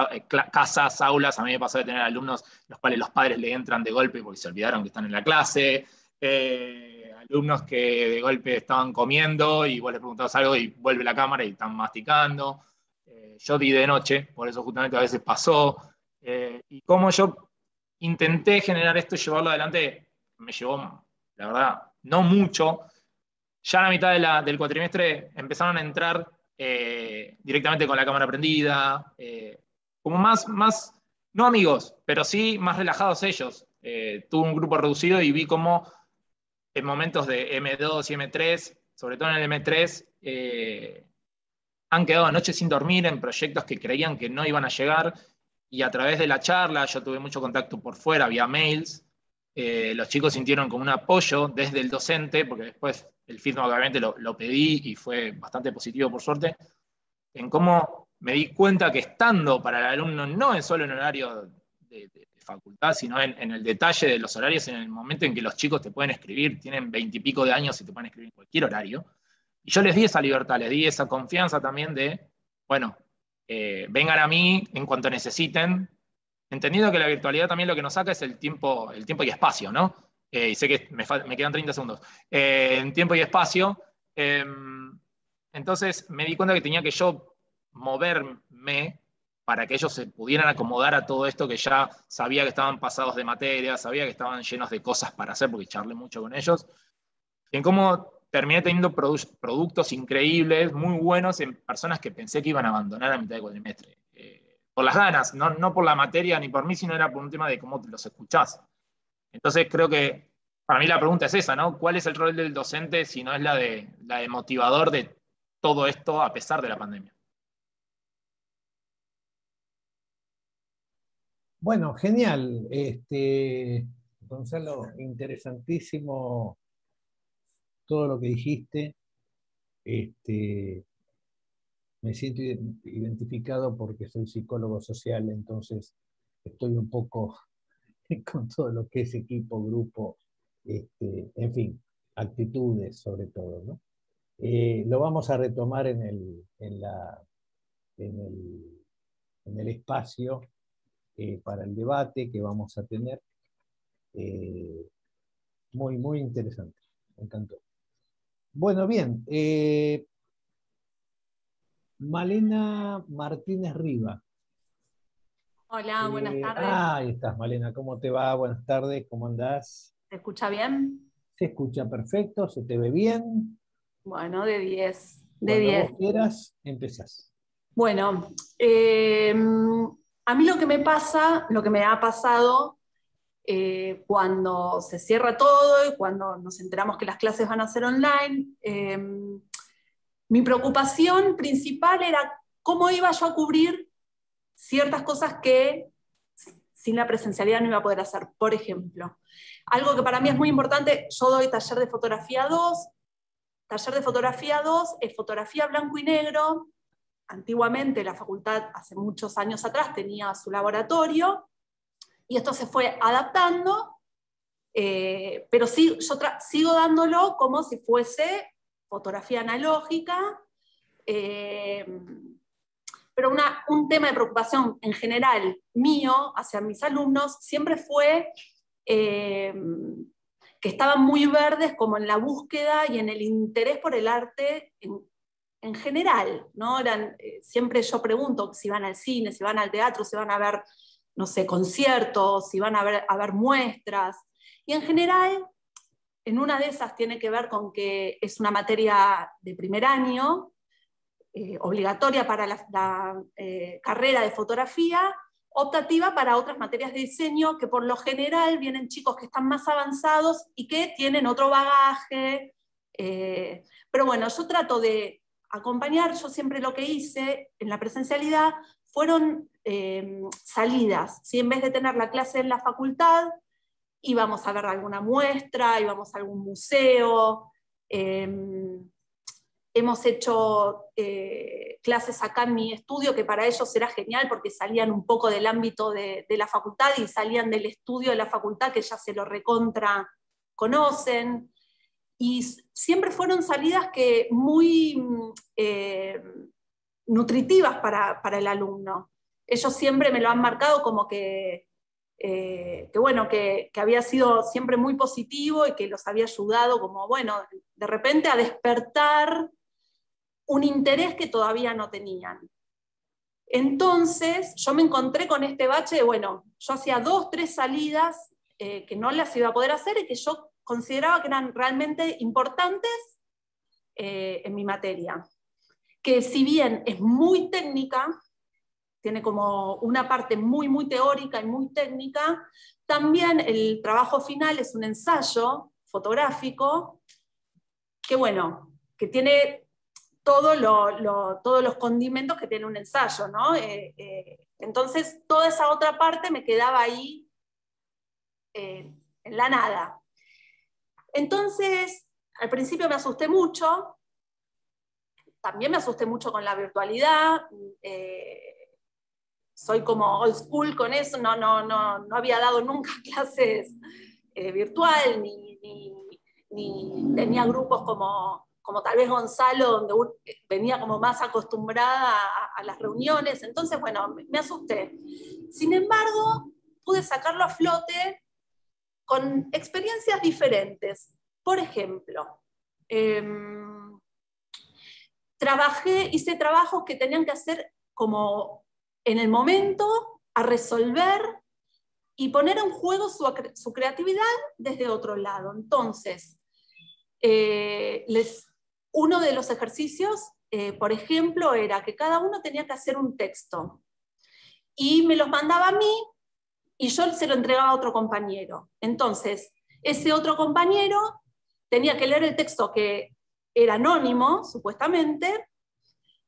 Speaker 6: casas, aulas. A mí me pasó de tener alumnos los cuales los padres le entran de golpe porque se olvidaron que están en la clase, alumnos que de golpe estaban comiendo y vos les preguntabas algo y vuelve la cámara y están masticando. Yo di de noche, por eso justamente a veces pasó. Y cómo yo intenté generar esto y llevarlo adelante, me llevó, la verdad, no mucho. Ya a la mitad del cuatrimestre empezaron a entrar directamente con la cámara prendida, como más, no amigos, pero sí más relajados ellos. Tuve un grupo reducido y vi cómo en momentos de M2 y M3, sobre todo en el M3, han quedado noches sin dormir en proyectos que creían que no iban a llegar, y a través de la charla, yo tuve mucho contacto por fuera, vía mails, los chicos sintieron como un apoyo desde el docente, porque después el feedback obviamente lo pedí y fue bastante positivo por suerte, en cómo me di cuenta que estando para el alumno no es solo en horario de facultad, sino en el detalle de los horarios, en el momento en que los chicos te pueden escribir, tienen 20 y pico de años y te pueden escribir en cualquier horario. Y yo les di esa libertad, les di esa confianza también de, bueno, vengan a mí en cuanto necesiten, entendiendo que la virtualidad también lo que nos saca es el tiempo y espacio, ¿no? Y sé que me quedan 30 segundos. En tiempo y espacio, entonces me di cuenta que tenía que yo moverme para que ellos se pudieran acomodar a todo esto, que ya sabía que estaban pasados de materia, sabía que estaban llenos de cosas para hacer, porque charlé mucho con ellos. En cómo terminé teniendo productos increíbles, muy buenos, en personas que pensé que iban a abandonar a mitad de cuatrimestre. Por las ganas, no por la materia ni por mí, sino era por un tema de cómo los escuchás. Entonces creo que para mí la pregunta es esa, ¿no? ¿Cuál es el rol del docente si no es la de motivador de todo esto a pesar de la pandemia?
Speaker 1: Bueno, genial. Gonzalo, interesantísimo todo lo que dijiste. Me siento identificado porque soy psicólogo social, entonces estoy un poco con todo lo que es equipo, grupo, en fin, actitudes sobre todo, ¿no? Lo vamos a retomar en el espacio para el debate que vamos a tener. Muy, muy interesante, me encantó. Bueno, bien. Malena Martínez Riva.
Speaker 7: Hola, buenas tardes.
Speaker 1: Ahí estás, Malena, ¿cómo te va? Buenas tardes, ¿cómo andás?
Speaker 7: ¿Se escucha bien?
Speaker 1: Se escucha perfecto, se te ve bien.
Speaker 7: Bueno, de 10.
Speaker 1: Cuando vos quieras, empezás.
Speaker 7: Bueno, a mí lo que me ha pasado cuando se cierra todo y cuando nos enteramos que las clases van a ser online, mi preocupación principal era cómo iba yo a cubrir ciertas cosas que sin la presencialidad no iba a poder hacer. Por ejemplo, algo que para mí es muy importante, yo doy taller de fotografía 2. Taller de fotografía 2 es fotografía blanco y negro. Antiguamente la facultad, hace muchos años atrás, tenía su laboratorio, y esto se fue adaptando, pero sí, yo sigo dándolo como si fuese fotografía analógica, pero un tema de preocupación en general mío hacia mis alumnos siempre fue que estaban muy verdes como en la búsqueda y en el interés por el arte en general, ¿no? Siempre yo pregunto si van al cine, si van al teatro, si van a ver, no sé, conciertos, si van a ver muestras, y en general, en una de esas tiene que ver con que es una materia de primer año, obligatoria para la carrera de fotografía, optativa para otras materias de diseño, que por lo general vienen chicos que están más avanzados y que tienen otro bagaje. Pero bueno, yo trato de acompañar, yo siempre lo que hice en la presencialidad fueron salidas, ¿sí? En vez de tener la clase en la facultad, íbamos a ver alguna muestra, íbamos a algún museo, hemos hecho clases acá en mi estudio, que para ellos era genial porque salían un poco del ámbito de la facultad y salían del estudio de la facultad, que ya se lo recontra conocen. Y siempre fueron salidas que muy nutritivas para el alumno. Ellos siempre me lo han marcado como que bueno, que había sido siempre muy positivo y que los había ayudado como, bueno, de repente a despertar un interés que todavía no tenían. Entonces, yo me encontré con este bache de, bueno, yo hacía 2, 3 salidas que no las iba a poder hacer y que yo consideraba que eran realmente importantes en mi materia. Que si bien es muy técnica, tiene como una parte muy, muy teórica y muy técnica, también el trabajo final es un ensayo fotográfico que, bueno, que tiene todos los condimentos que tiene un ensayo, ¿no? Entonces, toda esa otra parte me quedaba ahí en la nada. Entonces, al principio me asusté mucho, también me asusté mucho con la virtualidad, soy como old school con eso, no había dado nunca clases virtual, ni tenía grupos como tal vez Gonzalo, donde venía como más acostumbrada a las reuniones, entonces bueno, me asusté. Sin embargo, pude sacarlo a flote con experiencias diferentes. Por ejemplo, hice trabajos que tenían que hacer como en el momento, a resolver y poner en juego su creatividad desde otro lado. Entonces, uno de los ejercicios, por ejemplo, era que cada uno tenía que hacer un texto y me los mandaba a mí y yo se lo entregaba a otro compañero. Entonces, ese otro compañero tenía que leer el texto, que era anónimo, supuestamente,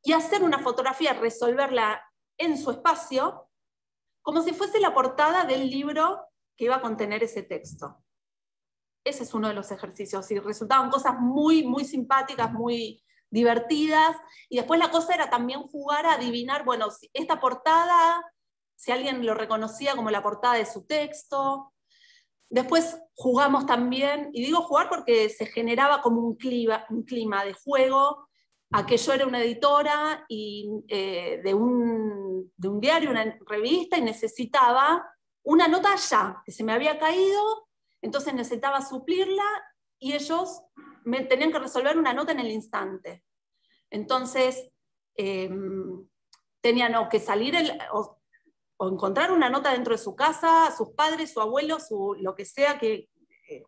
Speaker 7: y hacer una fotografía, resolverla en su espacio, como si fuese la portada del libro que iba a contener ese texto. Ese es uno de los ejercicios, y resultaban cosas muy, muy simpáticas, muy divertidas, y después la cosa era también jugar a adivinar, bueno, esta portada, si alguien lo reconocía como la portada de su texto. Después jugamos también, y digo jugar porque se generaba como un clima de juego, a que yo era una editora y, de un diario, una revista, y necesitaba una nota ya, que se me había caído, entonces necesitaba suplirla, y ellos me tenían que resolver una nota en el instante. Entonces, tenían o que salir o encontrar una nota dentro de su casa, sus padres, su abuelo, lo que sea,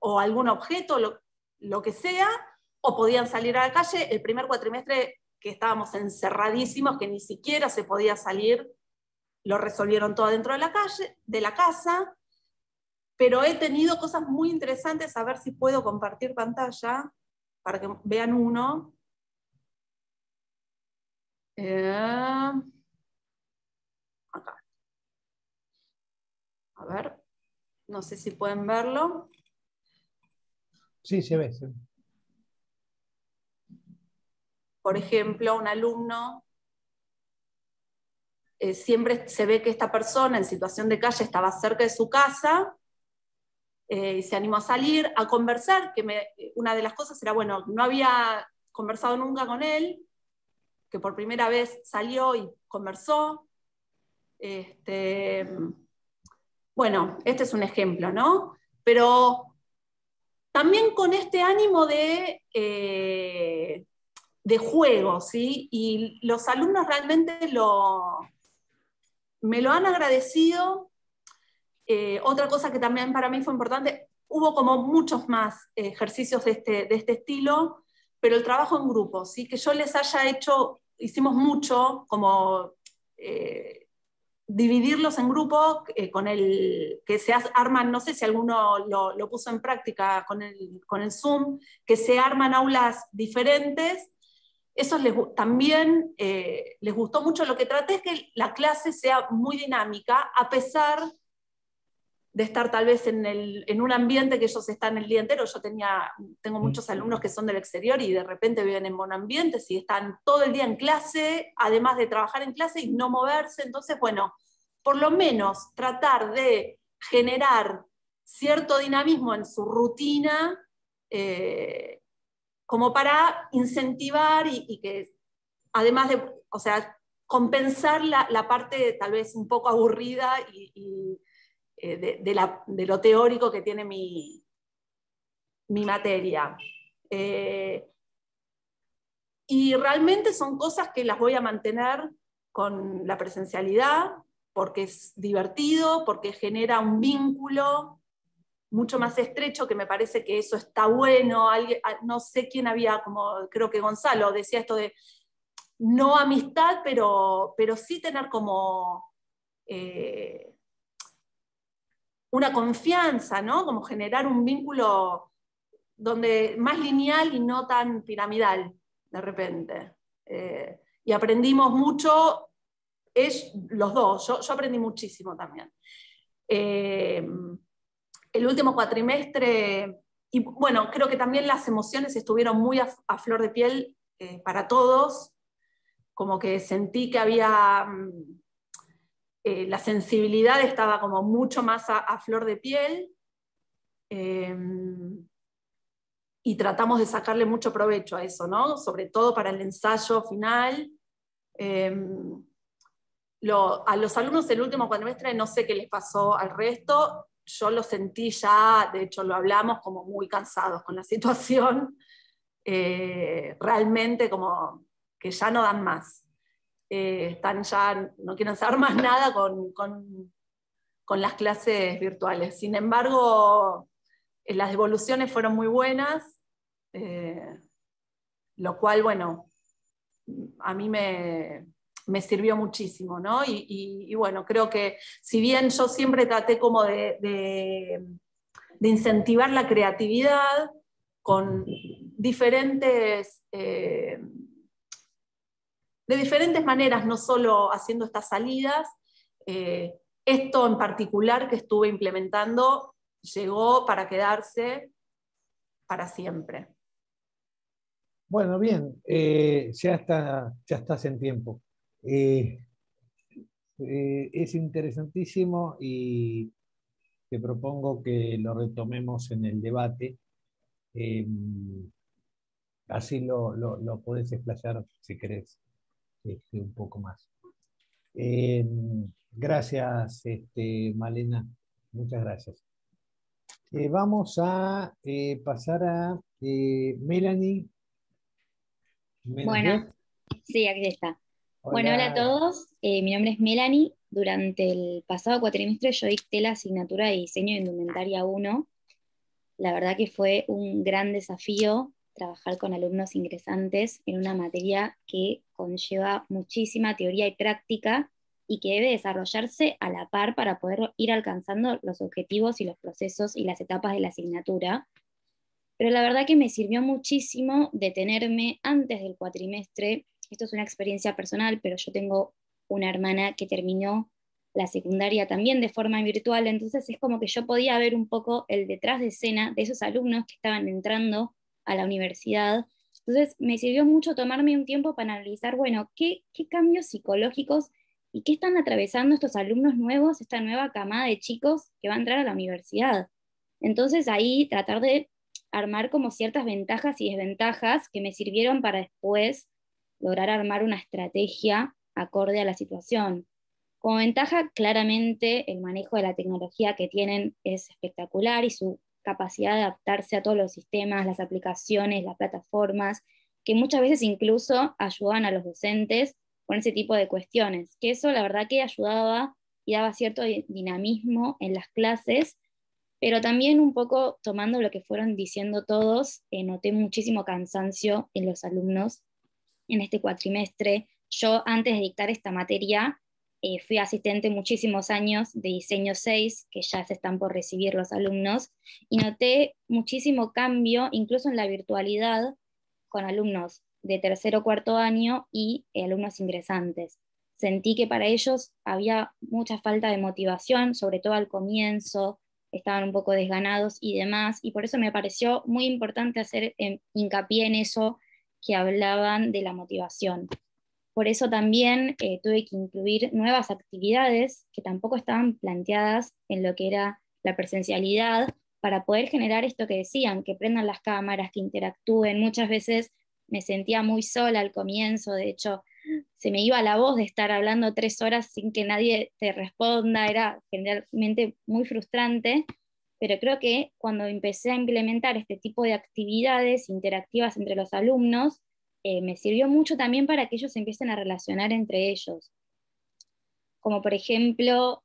Speaker 7: o algún objeto, lo que sea, o podían salir a la calle. El primer cuatrimestre, que estábamos encerradísimos, que ni siquiera se podía salir, lo resolvieron todo dentro de la casa, pero he tenido cosas muy interesantes, a ver si puedo compartir pantalla, para que vean uno. Acá. No sé si pueden verlo.
Speaker 1: Sí, se ve. Se ve.
Speaker 7: Por ejemplo, un alumno, siempre se ve que esta persona en situación de calle estaba cerca de su casa, y se animó a salir, a conversar, una de las cosas era, bueno, no había conversado nunca con él, que por primera vez salió y conversó. Bueno, este es un ejemplo, ¿no? Pero también con este ánimo de juego, ¿sí? Y los alumnos realmente me lo han agradecido. Otra cosa que también para mí fue importante, hubo como muchos más ejercicios de este estilo, pero el trabajo en grupo, ¿sí? Que yo les haya hecho, hicimos mucho, como dividirlos en grupos, con que se arman, no sé si alguno lo puso en práctica con el Zoom, que se arman aulas diferentes. Eso también les gustó mucho. Lo que traté es que la clase sea muy dinámica, a pesar de estar tal vez en un ambiente que ellos están el día entero. Yo tengo muchos alumnos que son del exterior y de repente viven en monoambientes y están todo el día en clase, además de trabajar en clase y no moverse. Entonces, bueno, por lo menos tratar de generar cierto dinamismo en su rutina, como para incentivar y que, además de, o sea, compensar la parte tal vez un poco aburrida de lo teórico que tiene mi materia. Y realmente son cosas que las voy a mantener con la presencialidad, porque es divertido, porque genera un vínculo mucho más estrecho, que me parece que eso está bueno. No sé quién había, como creo que Gonzalo decía esto de no amistad, pero sí tener como una confianza, ¿no? Como generar un vínculo más lineal y no tan piramidal, de repente. Y aprendimos mucho, los dos, yo aprendí muchísimo también. El último cuatrimestre, y bueno, creo que también las emociones estuvieron muy a flor de piel para todos, como que sentí que había... la sensibilidad estaba como mucho más a flor de piel, y tratamos de sacarle mucho provecho a eso, ¿no? Sobre todo para el ensayo final. A los alumnos del último cuatrimestre no sé qué les pasó al resto, yo lo sentí ya, de hecho lo hablamos, como muy cansados con la situación, realmente como que ya no dan más. Están ya, no quieren saber más nada con las clases virtuales. Sin embargo, las devoluciones fueron muy buenas, lo cual, bueno, a mí me sirvió muchísimo, ¿no? Y bueno, creo que si bien yo siempre traté como de incentivar la creatividad con diferentes... de diferentes maneras, no solo haciendo estas salidas, esto en particular que estuve implementando llegó para quedarse para siempre.
Speaker 1: Bueno, bien, ya estás en tiempo. Es interesantísimo y te propongo que lo retomemos en el debate. Así lo podés explayar si querés un poco más. Gracias, Malena. Muchas gracias. Vamos a pasar a Melanie.
Speaker 8: Bueno, sí, aquí está.
Speaker 1: Hola.
Speaker 8: Bueno, hola a todos. Mi nombre es Melanie. Durante el pasado cuatrimestre yo dicté la asignatura de Diseño de Indumentaria 1. La verdad que fue un gran desafío trabajar con alumnos ingresantes en una materia que conlleva muchísima teoría y práctica y que debe desarrollarse a la par para poder ir alcanzando los objetivos y los procesos y las etapas de la asignatura. Pero la verdad que me sirvió muchísimo detenerme antes del cuatrimestre. Esto es una experiencia personal, pero yo tengo una hermana que terminó la secundaria también de forma virtual, entonces es como que yo podía ver un poco el detrás de escena de esos alumnos que estaban entrando a la universidad. Entonces me sirvió mucho tomarme un tiempo para analizar, bueno, qué cambios psicológicos y qué están atravesando estos alumnos nuevos, esta nueva camada de chicos que va a entrar a la universidad. Entonces ahí tratar de armar como ciertas ventajas y desventajas que me sirvieron para después lograr armar una estrategia acorde a la situación. Como ventaja, claramente el manejo de la tecnología que tienen es espectacular y su capacidad de adaptarse a todos los sistemas, las aplicaciones, las plataformas, que muchas veces incluso ayudaban a los docentes con ese tipo de cuestiones, que eso la verdad que ayudaba y daba cierto dinamismo en las clases, pero también un poco tomando lo que fueron diciendo todos, noté muchísimo cansancio en los alumnos en este cuatrimestre. Yo antes de dictar esta materia fui asistente muchísimos años de diseño 6, que ya se están por recibir los alumnos, y noté muchísimo cambio, incluso en la virtualidad, con alumnos de tercero o cuarto año y alumnos ingresantes. Sentí que para ellos había mucha falta de motivación, sobre todo al comienzo, estaban un poco desganados y demás, y por eso me pareció muy importante hacer hincapié en eso que hablaban de la motivación. Por eso también tuve que incluir nuevas actividades que tampoco estaban planteadas en lo que era la presencialidad, para poder generar esto que decían, que prendan las cámaras, que interactúen. Muchas veces me sentía muy sola al comienzo, de hecho se me iba la voz de estar hablando 3 horas sin que nadie te responda, era generalmente muy frustrante, pero creo que cuando empecé a implementar este tipo de actividades interactivas entre los alumnos, me sirvió mucho también para que ellos empiecen a relacionar entre ellos. Como por ejemplo,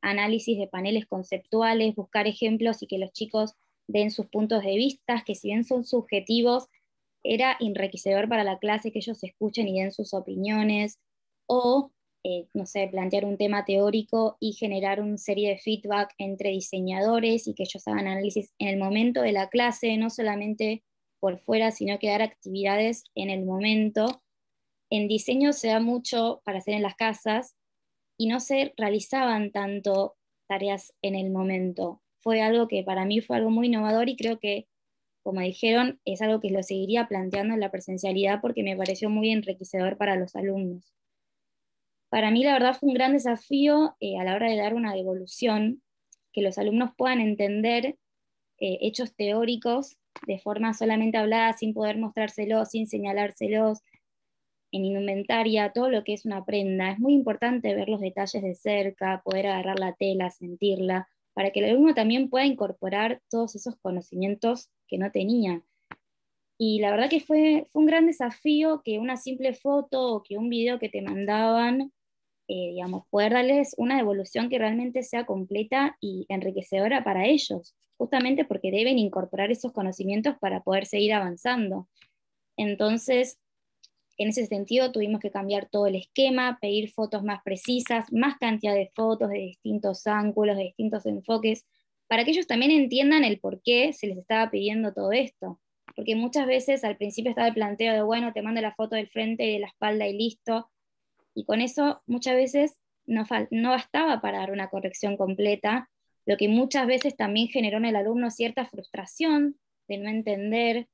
Speaker 8: análisis de paneles conceptuales, buscar ejemplos y que los chicos den sus puntos de vista, que si bien son subjetivos, era enriquecedor para la clase que ellos escuchen y den sus opiniones, o, no sé, plantear un tema teórico y generar una serie de feedback entre diseñadores y que ellos hagan análisis en el momento de la clase, no solamente por fuera, sino que dar actividades en el momento. En diseño se da mucho para hacer en las casas y no se realizaban tanto tareas en el momento. Fue algo que para mí fue algo muy innovador y creo que, como dijeron, es algo que lo seguiría planteando en la presencialidad porque me pareció muy enriquecedor para los alumnos. Para mí la verdad fue un gran desafío a la hora de dar una devolución, que los alumnos puedan entender hechos teóricos de forma solamente hablada, sin poder mostrárselos, sin señalárselos, en indumentaria, todo lo que es una prenda. Es muy importante ver los detalles de cerca, poder agarrar la tela, sentirla, para que el alumno también pueda incorporar todos esos conocimientos que no tenía. Y la verdad que fue un gran desafío que una simple foto o que un video que te mandaban, digamos, poder darles una devolución que realmente sea completa y enriquecedora para ellos, justamente porque deben incorporar esos conocimientos para poder seguir avanzando. Entonces, en ese sentido tuvimos que cambiar todo el esquema, pedir fotos más precisas, más cantidad de fotos de distintos ángulos, de distintos enfoques, para que ellos también entiendan el por qué se les estaba pidiendo todo esto. Porque muchas veces al principio estaba el planteo de, bueno, te mando la foto del frente y de la espalda y listo, y con eso muchas veces no bastaba para dar una corrección completa, lo que muchas veces también generó en el alumno cierta frustración de no entender.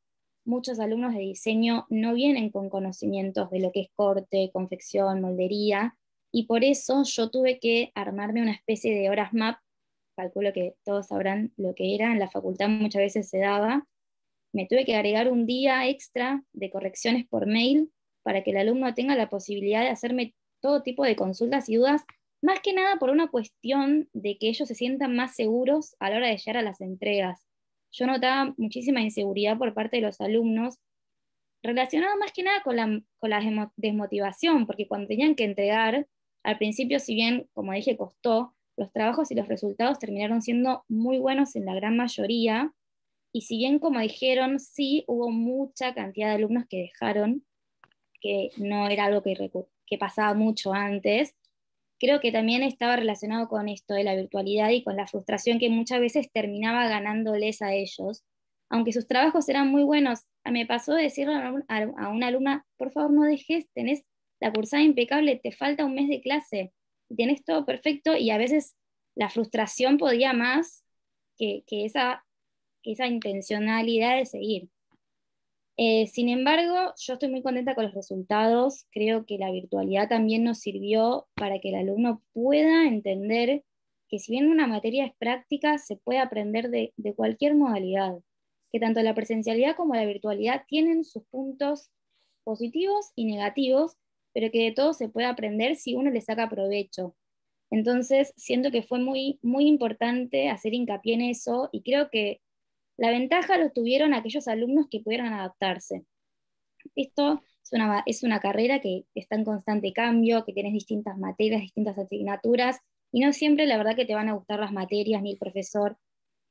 Speaker 8: Muchos alumnos de diseño no vienen con conocimientos de lo que es corte, confección, moldería, y por eso yo tuve que armarme una especie de horas map, calculo que todos sabrán lo que era, en la facultad muchas veces se daba. Me tuve que agregar un día extra de correcciones por mail para que el alumno tenga la posibilidad de hacerme todo tipo de consultas y dudas, más que nada por una cuestión de que ellos se sientan más seguros a la hora de llegar a las entregas. Yo notaba muchísima inseguridad por parte de los alumnos, relacionado más que nada con la desmotivación, porque cuando tenían que entregar, al principio, si bien, como dije, costó, los trabajos y los resultados terminaron siendo muy buenos en la gran mayoría, y si bien, como dijeron, sí hubo mucha cantidad de alumnos que dejaron, que no era algo que pasaba mucho antes, creo que también estaba relacionado con esto de la virtualidad y con la frustración que muchas veces terminaba ganándoles a ellos, aunque sus trabajos eran muy buenos. Me pasó de decirle a una alumna, por favor no dejes, tenés la cursada impecable, te falta un mes de clase. y tenés todo perfecto y a veces la frustración podía más que esa intencionalidad de seguir. Sin embargo, yo estoy muy contenta con los resultados. Creo que la virtualidad también nos sirvió para que el alumno pueda entender que si bien una materia es práctica, se puede aprender de cualquier modalidad, que tanto la presencialidad como la virtualidad tienen sus puntos positivos y negativos, pero que de todo se puede aprender si uno le saca provecho. Entonces, siento que fue muy, muy importante hacer hincapié en eso y creo que la ventaja lo tuvieron aquellos alumnos que pudieron adaptarse. Esto es una carrera que está en constante cambio, que tienes distintas materias, distintas asignaturas, y no siempre la verdad que te van a gustar las materias ni el profesor,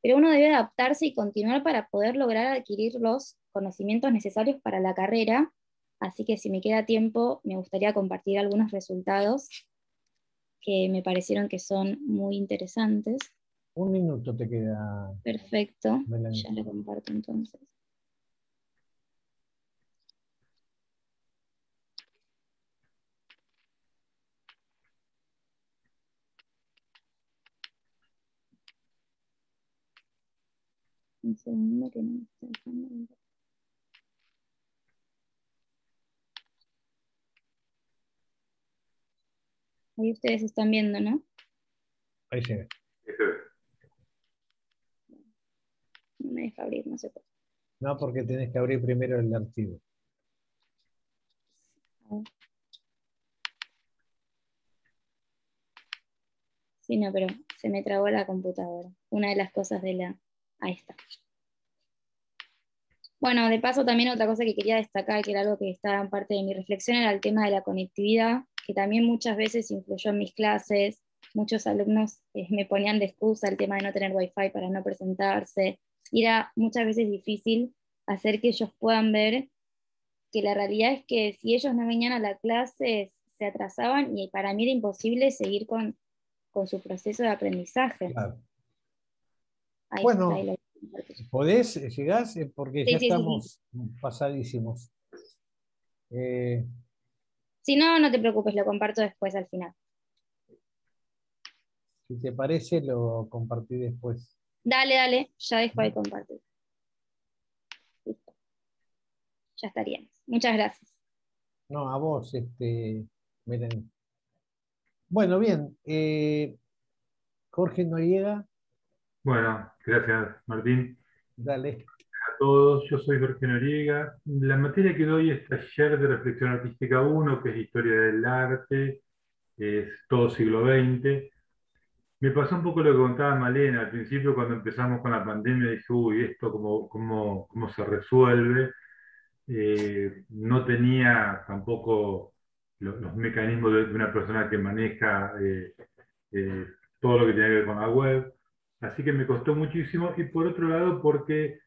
Speaker 8: pero uno debe adaptarse y continuar para poder lograr adquirir los conocimientos necesarios para la carrera. Así que si me queda tiempo, me gustaría compartir algunos resultados que me parecieron que son muy interesantes.
Speaker 1: 1 minuto te queda.
Speaker 8: Perfecto,
Speaker 1: Melanie.
Speaker 8: ya lo comparto entonces. Un segundo que no me está dejando ver. Ahí ustedes están viendo, ¿no?
Speaker 1: Ahí se ve.
Speaker 8: No me deja abrir, no sé por qué.
Speaker 1: No, porque tenés que abrir primero el archivo.
Speaker 8: A ver. Sí, no, pero se me trabó la computadora. Una de las cosas de la... Ahí está. Bueno, de paso también otra cosa que quería destacar, que era algo que estaba en parte de mi reflexión, era el tema de la conectividad, que también muchas veces influyó en mis clases. Muchos alumnos me ponían de excusa el tema de no tener wifi para no presentarse. Y era muchas veces difícil hacer que ellos puedan ver que la realidad es que si ellos no venían a la clase, se atrasaban y para mí era imposible seguir con su proceso de aprendizaje.
Speaker 1: Claro.
Speaker 8: Ahí
Speaker 1: Bueno,
Speaker 8: está,
Speaker 1: ¿podés? ¿Llegás? Porque
Speaker 8: sí,
Speaker 1: ya
Speaker 8: sí,
Speaker 1: estamos pasadísimos.
Speaker 8: Si no, no te preocupes, lo comparto después al final.
Speaker 1: Si te parece, lo compartí después.
Speaker 8: Dale, ya dejo de compartir. Listo. Ya estaríamos. Muchas gracias.
Speaker 1: No, a vos, Melanie. Bueno, bien. Jorge Noriega,
Speaker 9: Bueno, gracias Martín.
Speaker 1: dale.
Speaker 9: A todos, yo soy Jorge Noriega. La materia que doy es Taller de Reflexión Artística 1, que es Historia del Arte, es todo siglo XX. Me pasó un poco lo que contaba Malena. Al principio, cuando empezamos con la pandemia, dije, uy, ¿esto cómo se resuelve? No tenía tampoco los mecanismos de una persona que maneja eh, todo lo que tiene que ver con la web. Así que me costó muchísimo. Y por otro lado, porque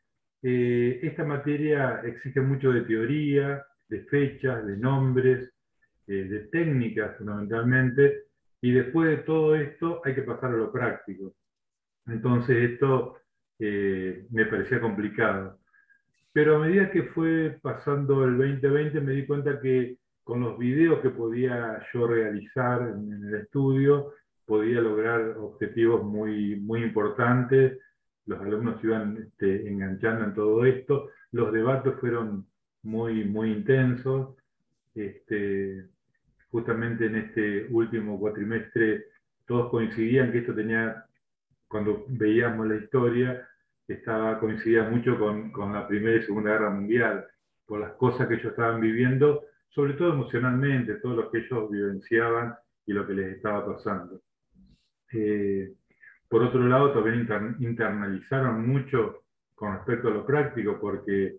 Speaker 9: esta materia exige mucho de teoría, de fechas, de nombres, de técnicas fundamentalmente. Y después de todo esto hay que pasar a lo práctico. Entonces esto me parecía complicado. Pero a medida que fue pasando el 2020 me di cuenta que con los videos que podía yo realizar en el estudio, podía lograr objetivos muy, muy importantes. Los alumnos se iban enganchando en todo esto. Los debates fueron muy, muy intensos. Este, Justamente en este último cuatrimestre todos coincidían que esto tenía, cuando veíamos la historia, coincidía mucho con la Primera y Segunda Guerra Mundial, por las cosas que ellos estaban viviendo, sobre todo emocionalmente, todo lo que ellos vivenciaban y lo que les estaba pasando. Por otro lado, también internalizaron mucho con respecto a lo práctico, porque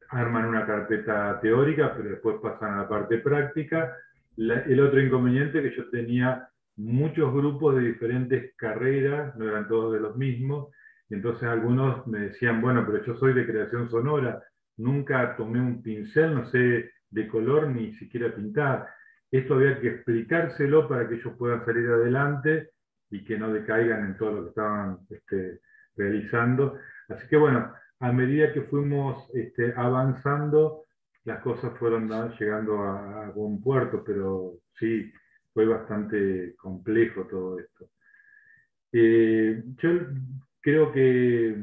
Speaker 9: arman una carpeta teórica, pero después pasan a la parte práctica. El otro inconveniente es que yo tenía muchos grupos de diferentes carreras, no eran todos de los mismos, y entonces algunos me decían, bueno, pero yo soy de creación sonora, nunca tomé un pincel, no sé de color ni siquiera pintar. Esto había que explicárselo para que ellos puedan salir adelante y que no decaigan en todo lo que estaban realizando. Así que bueno, a medida que fuimos avanzando, las cosas fueron llegando a buen puerto, pero sí, fue bastante complejo todo esto. Yo creo que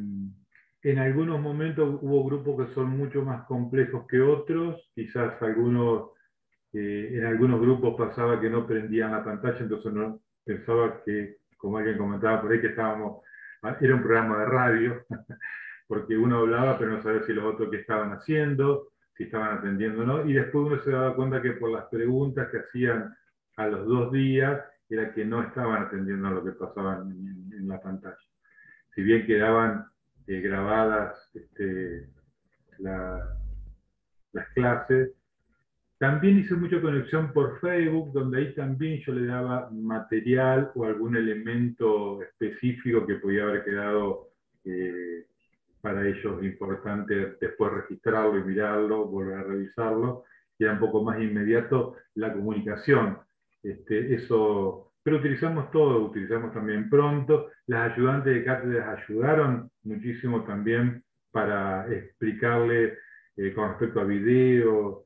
Speaker 9: en algunos momentos hubo grupos que son mucho más complejos que otros, quizás en algunos grupos pasaba que no prendían la pantalla, entonces no pensaba que, como alguien comentaba por ahí, que era un programa de radio, porque uno hablaba pero no sabía si los otros qué estaban haciendo, si estaban atendiendo o no, y después uno se daba cuenta que por las preguntas que hacían a los 2 días, era que no estaban atendiendo a lo que pasaba en la pantalla. Si bien quedaban grabadas las clases, también hice mucha conexión por Facebook, donde ahí también yo le daba material o algún elemento específico que podía haber quedado para ellos importante después registrarlo y mirarlo, volver a revisarlo, y era un poco más inmediato la comunicación. Pero utilizamos todo, utilizamos también Pronto. Las ayudantes de cátedras ayudaron muchísimo también para explicarle con respecto a video,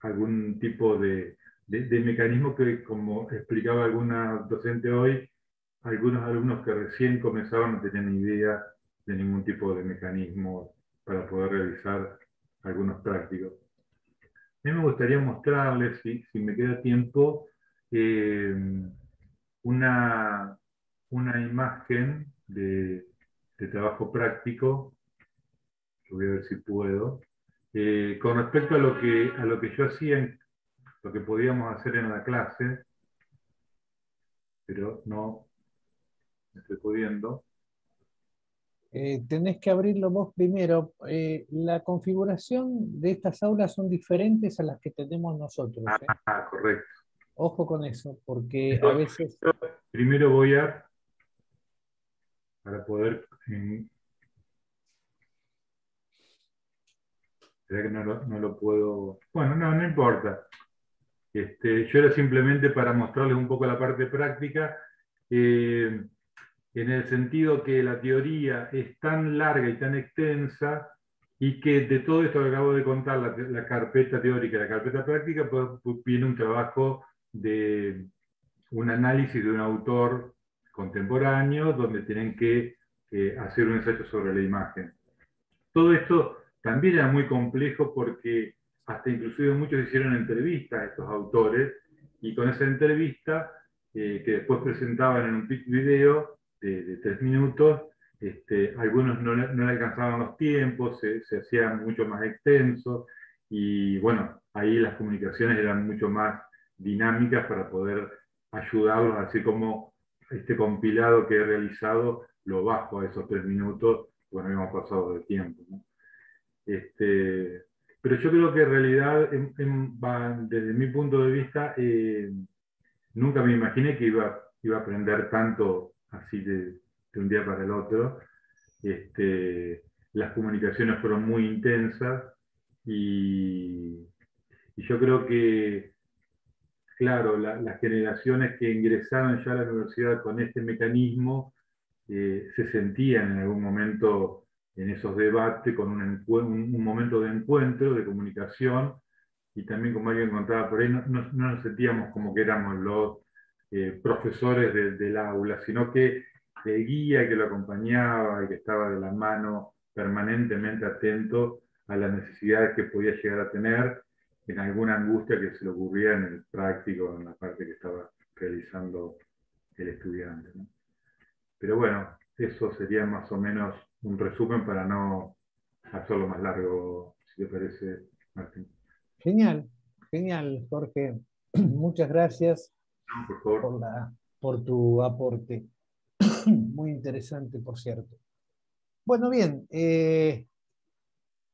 Speaker 9: algún tipo de mecanismo que, como explicaba alguna docente hoy, algunos alumnos que recién comenzaban no tenían idea de ningún tipo de mecanismo para poder realizar algunos prácticos. A mí me gustaría mostrarles, si me queda tiempo, una imagen de trabajo práctico, que voy a ver si puedo, con respecto a lo que yo hacía, lo que podíamos hacer en la clase, pero no estoy pudiendo.
Speaker 1: Tenés que abrirlo vos primero. La configuración de estas aulas son diferentes a las que tenemos nosotros.
Speaker 9: Correcto.
Speaker 1: Ojo con eso, porque a veces...
Speaker 9: Primero voy para poder... ¿Será que no lo puedo...? Bueno, no importa. Yo era simplemente para mostrarles un poco la parte práctica, en el sentido que la teoría es tan larga y tan extensa, y que de todo esto que acabo de contar, la carpeta teórica y la carpeta práctica, pues viene un trabajo de un análisis de un autor contemporáneo, donde tienen que hacer un ensayo sobre la imagen. Todo esto también era muy complejo porque hasta inclusive muchos hicieron entrevistas a estos autores, y con esa entrevista, que después presentaban en un video de 3 minutos, algunos no le alcanzaban los tiempos, se hacían mucho más extensos, y bueno, ahí las comunicaciones eran mucho más dinámicas para poder ayudarlos, así como este compilado que he realizado lo bajo a esos 3 minutos, bueno, habíamos pasado de tiempo, ¿no? Pero yo creo que en realidad, desde mi punto de vista, nunca me imaginé que iba a aprender tanto así de un día para el otro. Las comunicaciones fueron muy intensas, y yo creo que, claro, las generaciones que ingresaron ya a la universidad con este mecanismo se sentían en algún momento en esos debates con un momento de encuentro, de comunicación, y también, como alguien contaba por ahí, no nos sentíamos como que éramos los profesores del aula, sino que el guía que lo acompañaba y que estaba de la mano permanentemente atento a las necesidades que podía llegar a tener, en alguna angustia que se le ocurría en el práctico, en la parte que estaba realizando el estudiante, ¿no? Pero bueno, eso sería más o menos un resumen para no hacerlo más largo, si te parece, Martín.
Speaker 1: Genial, genial, Jorge. Muchas gracias
Speaker 9: por favor.
Speaker 1: por tu aporte. Muy interesante, por cierto. Bueno, bien,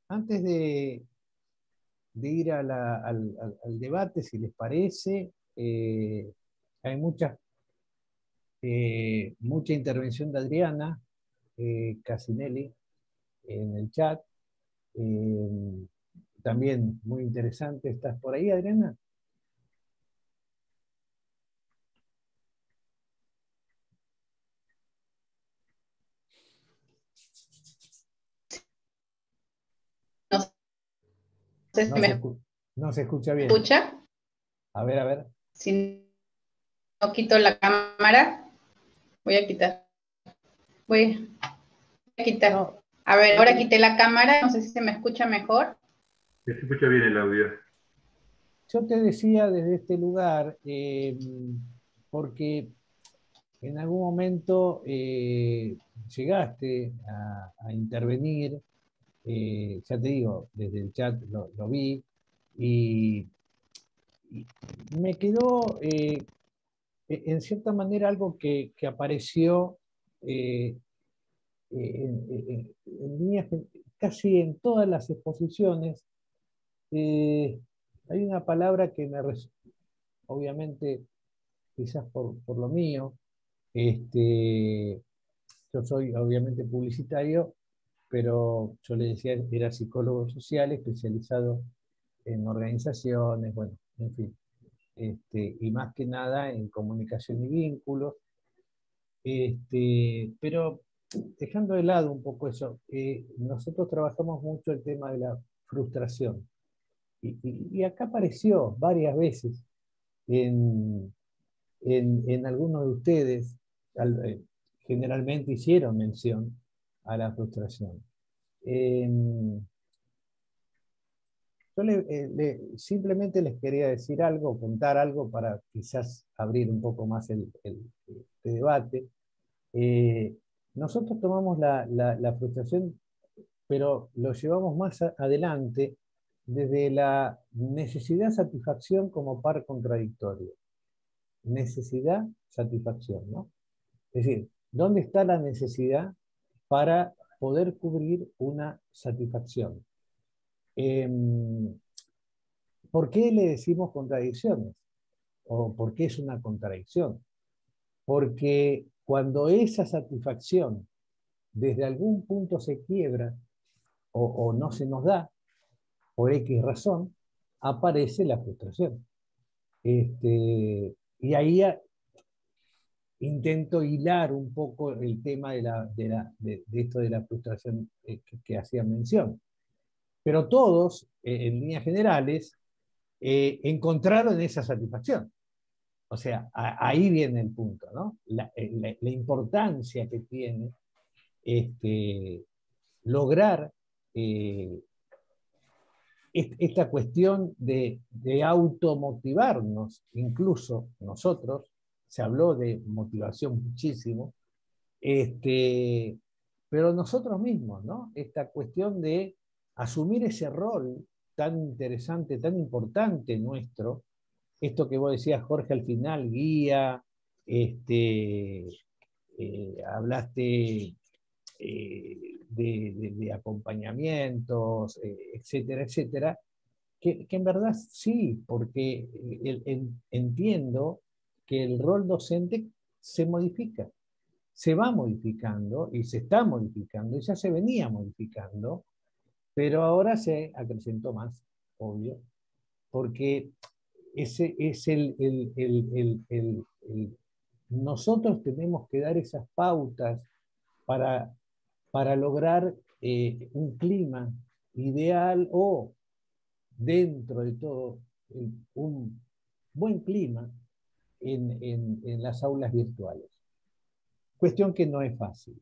Speaker 1: antes de ir al debate, si les parece, hay mucha intervención de Adriana Casinelli en el chat. También muy interesante. ¿Estás por ahí, Adriana? No se escucha bien.
Speaker 3: ¿Escucha?
Speaker 1: A ver.
Speaker 3: Si no quito la cámara, voy a quitar. Voy a quitar.
Speaker 1: No,
Speaker 3: A ver, ahora quité la cámara, no sé si se me escucha mejor.
Speaker 9: Se escucha bien el audio.
Speaker 1: yo te decía desde este lugar, porque en algún momento llegaste a intervenir, ya te digo, desde el chat lo vi, y me quedó en cierta manera algo que apareció en líneas, casi en todas las exposiciones. Hay una palabra que obviamente, quizás por lo mío, yo soy obviamente publicitario, pero yo le decía, era psicólogo social especializado en organizaciones, bueno, en fin, y más que nada en comunicación y vínculos. Pero dejando de lado un poco eso, nosotros trabajamos mucho el tema de la frustración. Y acá apareció varias veces en algunos de ustedes, generalmente hicieron mención a la frustración. Yo simplemente les quería decir algo, contar algo para quizás abrir un poco más este debate. Nosotros tomamos la frustración, pero lo llevamos más adelante desde la necesidad-satisfacción como par contradictorio. Necesidad-satisfacción, ¿no? Es decir, ¿dónde está la necesidad para poder cubrir una satisfacción? ¿Por qué le decimos contradicciones? ¿O por qué es una contradicción? Porque cuando esa satisfacción desde algún punto se quiebra o no se nos da, por X razón, aparece la frustración. Y ahí intento hilar un poco el tema de esto de la frustración que hacía mención. Pero todos, en líneas generales, encontraron esa satisfacción. O sea, ahí viene el punto, ¿no? La importancia que tiene lograr esta cuestión de automotivarnos, incluso nosotros, se habló de motivación muchísimo, pero nosotros mismos, ¿no? Esta cuestión de asumir ese rol tan interesante, tan importante nuestro, esto que vos decías, Jorge, al final, guía, hablaste de acompañamientos, etcétera, etcétera, que en verdad sí, porque entiendo que el rol docente se modifica, se va modificando y se está modificando, y ya se venía modificando, pero ahora se acrecentó más, obvio, porque ese es nosotros tenemos que dar esas pautas para lograr un clima ideal o, dentro de todo, un buen clima en las aulas virtuales. Cuestión que no es fácil.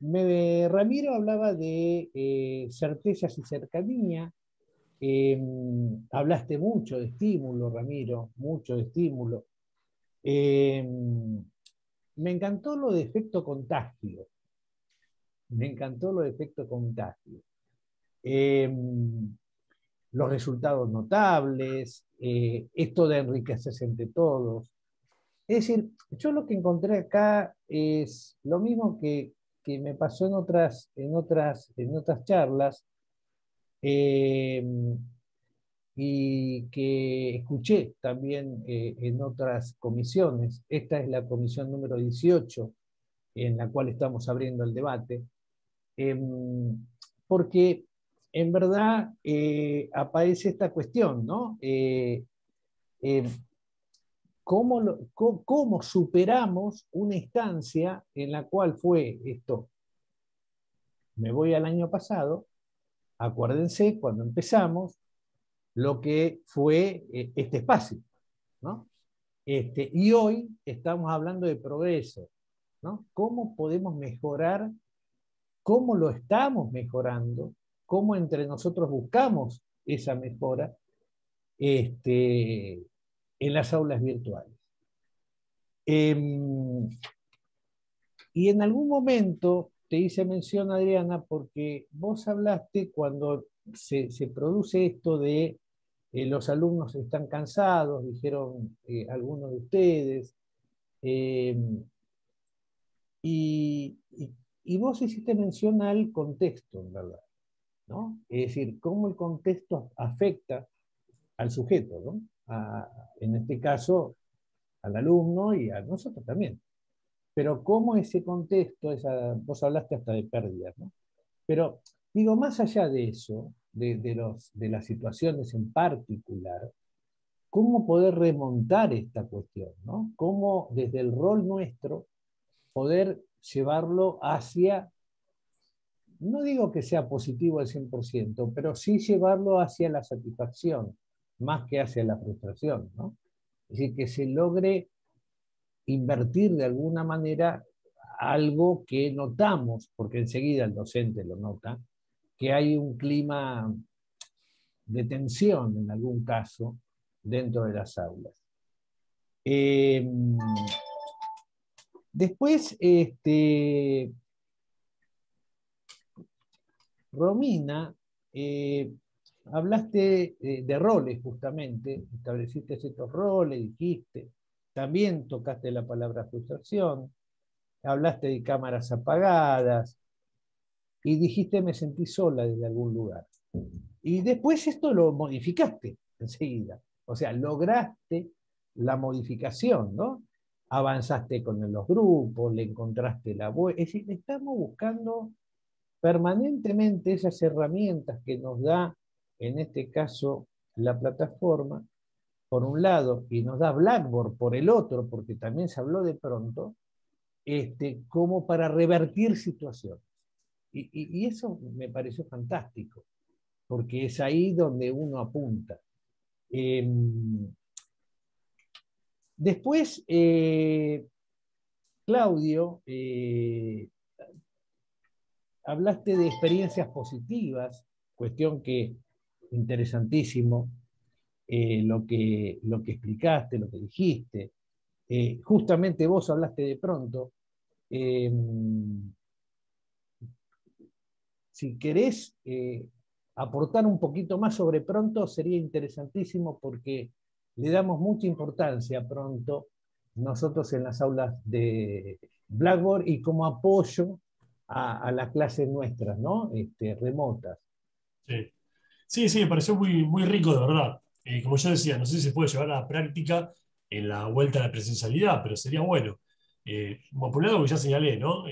Speaker 1: Ramiro hablaba de certezas y cercanía. Hablaste mucho de estímulo, Ramiro, mucho de estímulo. Me encantó lo de efecto contagio. Me encantó lo de efecto contagio. Los resultados notables, esto de enriquecerse entre todos. Es decir, yo lo que encontré acá es lo mismo que me pasó en otras charlas, y que escuché también en otras comisiones. Esta es la comisión número 18, en la cual estamos abriendo el debate, porque en verdad aparece esta cuestión, ¿no? ¿Cómo superamos una instancia en la cual fue esto? Me voy al año pasado, acuérdense, cuando empezamos, lo que fue este espacio, ¿no? Y hoy estamos hablando de progreso, ¿no? ¿Cómo podemos mejorar? ¿Cómo lo estamos mejorando? ¿Cómo entre nosotros buscamos esa mejora en las aulas virtuales? Y en algún momento te hice mención, Adriana, porque vos hablaste cuando se produce esto de los alumnos están cansados, dijeron algunos de ustedes, eh, y vos hiciste mención al contexto, en verdad, ¿no? Es decir, cómo el contexto afecta al sujeto, ¿no? En este caso, al alumno y a nosotros también. Pero cómo ese contexto, vos hablaste hasta de pérdidas, ¿no? Pero digo, más allá de eso, de las situaciones en particular, ¿cómo poder remontar esta cuestión, ¿no? ¿Cómo desde el rol nuestro poder llevarlo hacia, no digo que sea positivo al 100%, pero sí llevarlo hacia la satisfacción, más que hacia la frustración, ¿no? Es decir, que se logre invertir de alguna manera algo que notamos, porque enseguida el docente lo nota, que hay un clima de tensión en algún caso dentro de las aulas. Después, Romina, hablaste de roles justamente, estableciste estos roles, dijiste, también tocaste la palabra frustración, hablaste de cámaras apagadas y dijiste me sentí sola desde algún lugar. Y después esto lo modificaste enseguida, o sea, lograste la modificación, ¿no? Avanzaste con los grupos, le encontraste la vuelta, es decir, estamos buscando permanentemente esas herramientas que nos da, en este caso, la plataforma, por un lado, y nos da Blackboard por el otro, porque también se habló de pronto, como para revertir situaciones. Y eso me pareció fantástico, porque es ahí donde uno apunta. Después, Claudio, hablaste de experiencias positivas, cuestión que interesantísimo lo que explicaste, lo que dijiste. Justamente vos hablaste de pronto. Si querés aportar un poquito más sobre pronto, sería interesantísimo porque le damos mucha importancia a pronto nosotros en las aulas de Blackboard y como apoyo a las clases nuestras, ¿no? Remotas.
Speaker 5: Sí, me pareció muy, muy rico, de verdad. Como yo decía, no sé si se puede llevar a la práctica en la vuelta a la presencialidad, pero sería bueno. Por un lado, que ya señalé, ¿no?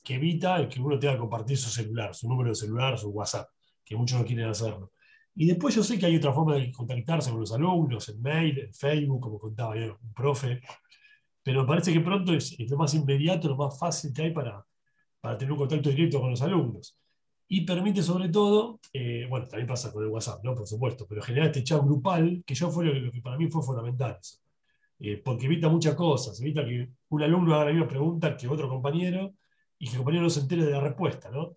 Speaker 5: Que evita el que uno tenga que compartir su celular, su número de celular, su WhatsApp, que muchos no quieren hacerlo. Y después yo sé que hay otra forma de contactarse con los alumnos, en mail, en Facebook, como contaba yo, un profe, pero me parece que pronto es lo más inmediato, lo más fácil que hay para tener un contacto directo con los alumnos. Y permite sobre todo, bueno, también pasa con el WhatsApp, ¿no? Por supuesto, pero generar este chat grupal, que yo fue lo que para mí fue fundamental eso. Porque evita muchas cosas, evita que un alumno haga la misma pregunta que otro compañero y que el compañero no se entere de la respuesta, ¿no?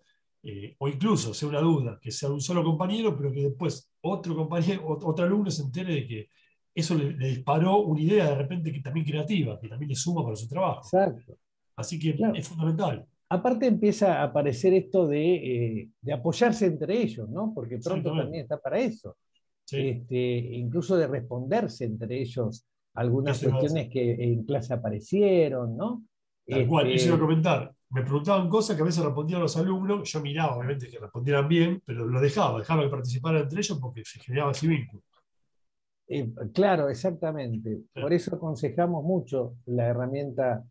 Speaker 5: O incluso sea una duda, que sea un solo compañero, pero que después otro compañero, otro alumno se entere de que eso le disparó una idea de repente que también creativa, que también le suma para su trabajo.
Speaker 1: Exacto.
Speaker 5: Así que
Speaker 1: claro.
Speaker 5: Es fundamental.
Speaker 1: Aparte empieza a aparecer esto de apoyarse entre ellos, ¿no? Porque pronto también está para eso.
Speaker 5: Sí.
Speaker 1: Incluso de responderse entre ellos algunas cuestiones que en clase aparecieron, ¿no?
Speaker 5: Tal cual, eso iba a comentar. Me preguntaban cosas que a veces respondían los alumnos, yo miraba, obviamente, que respondieran bien, pero lo dejaba que participaran entre ellos porque se generaba ese vínculo.
Speaker 1: Claro, exactamente.
Speaker 5: Sí.
Speaker 1: Por eso aconsejamos mucho la herramienta,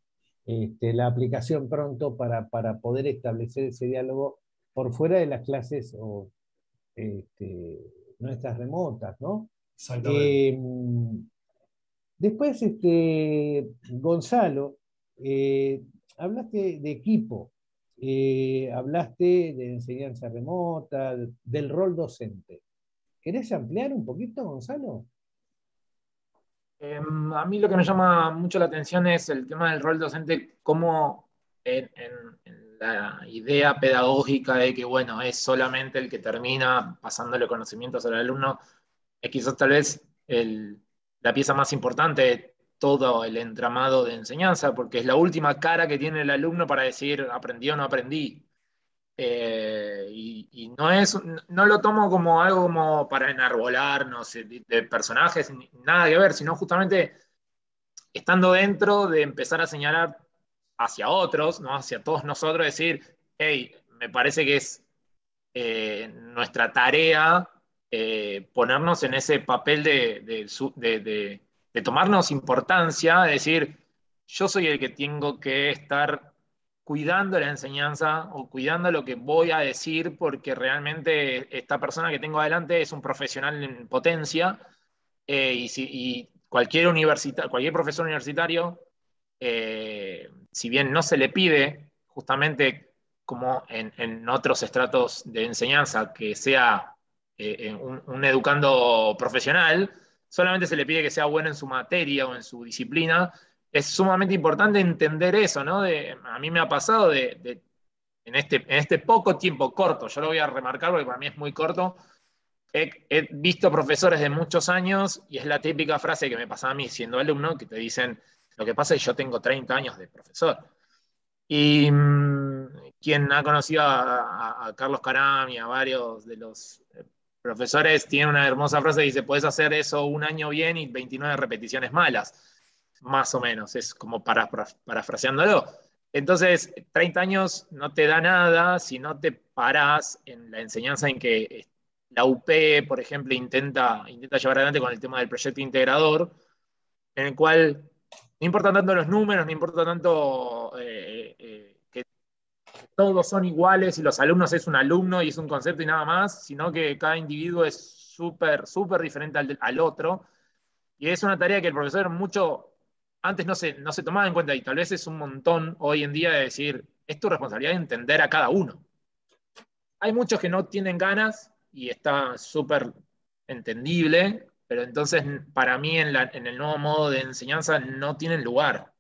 Speaker 1: la aplicación pronto para poder establecer ese diálogo por fuera de las clases o nuestras remotas, ¿no?
Speaker 5: Exactamente.
Speaker 1: Después, Gonzalo, hablaste de equipo, hablaste de enseñanza remota, del rol docente. ¿Querés ampliar un poquito, Gonzalo?
Speaker 6: A mí lo que me llama mucho la atención es el tema del rol docente, cómo en la idea pedagógica de que, bueno, es solamente el que termina pasándole conocimientos al alumno, es quizás tal vez la pieza más importante de todo el entramado de enseñanza, porque es la última cara que tiene el alumno para decir, aprendí o no aprendí. Y no lo tomo como algo como para enarbolarnos de personajes, nada que ver, sino justamente estando dentro de empezar a señalar hacia otros, ¿no? Hacia todos nosotros, decir, hey, me parece que es nuestra tarea ponernos en ese papel de tomarnos importancia, de decir, yo soy el que tengo que estar cuidando la enseñanza o cuidando lo que voy a decir, porque realmente esta persona que tengo adelante es un profesional en potencia, y cualquier profesor universitario, si bien no se le pide justamente como en otros estratos de enseñanza que sea un educando profesional, solamente se le pide que sea bueno en su materia o en su disciplina. Es sumamente importante entender eso, ¿no? A mí me ha pasado en este poco tiempo corto, yo lo voy a remarcar porque para mí es muy corto, he visto profesores de muchos años y es la típica frase que me pasaba a mí siendo alumno, que te dicen, lo que pasa es que yo tengo 30 años de profesor. Y quien ha conocido a Carlos Caram y a varios de los profesores tiene una hermosa frase que dice, puedes hacer eso un año bien y 29 repeticiones malas, más o menos, es como parafraseándolo. Entonces, 30 años no te da nada si no te parás en la enseñanza en que la UP, por ejemplo, intenta llevar adelante con el tema del proyecto integrador, en el cual no importan tanto los números, no importa tanto que todos son iguales y los alumnos es un alumno y es un concepto y nada más, sino que cada individuo es súper, súper diferente al otro. Y es una tarea que el profesor antes no se tomaba en cuenta y tal vez es un montón hoy en día de decir, es tu responsabilidad entender a cada uno. Hay muchos que no tienen ganas y está súper entendible, pero entonces para mí en el nuevo modo de enseñanza no tienen lugar.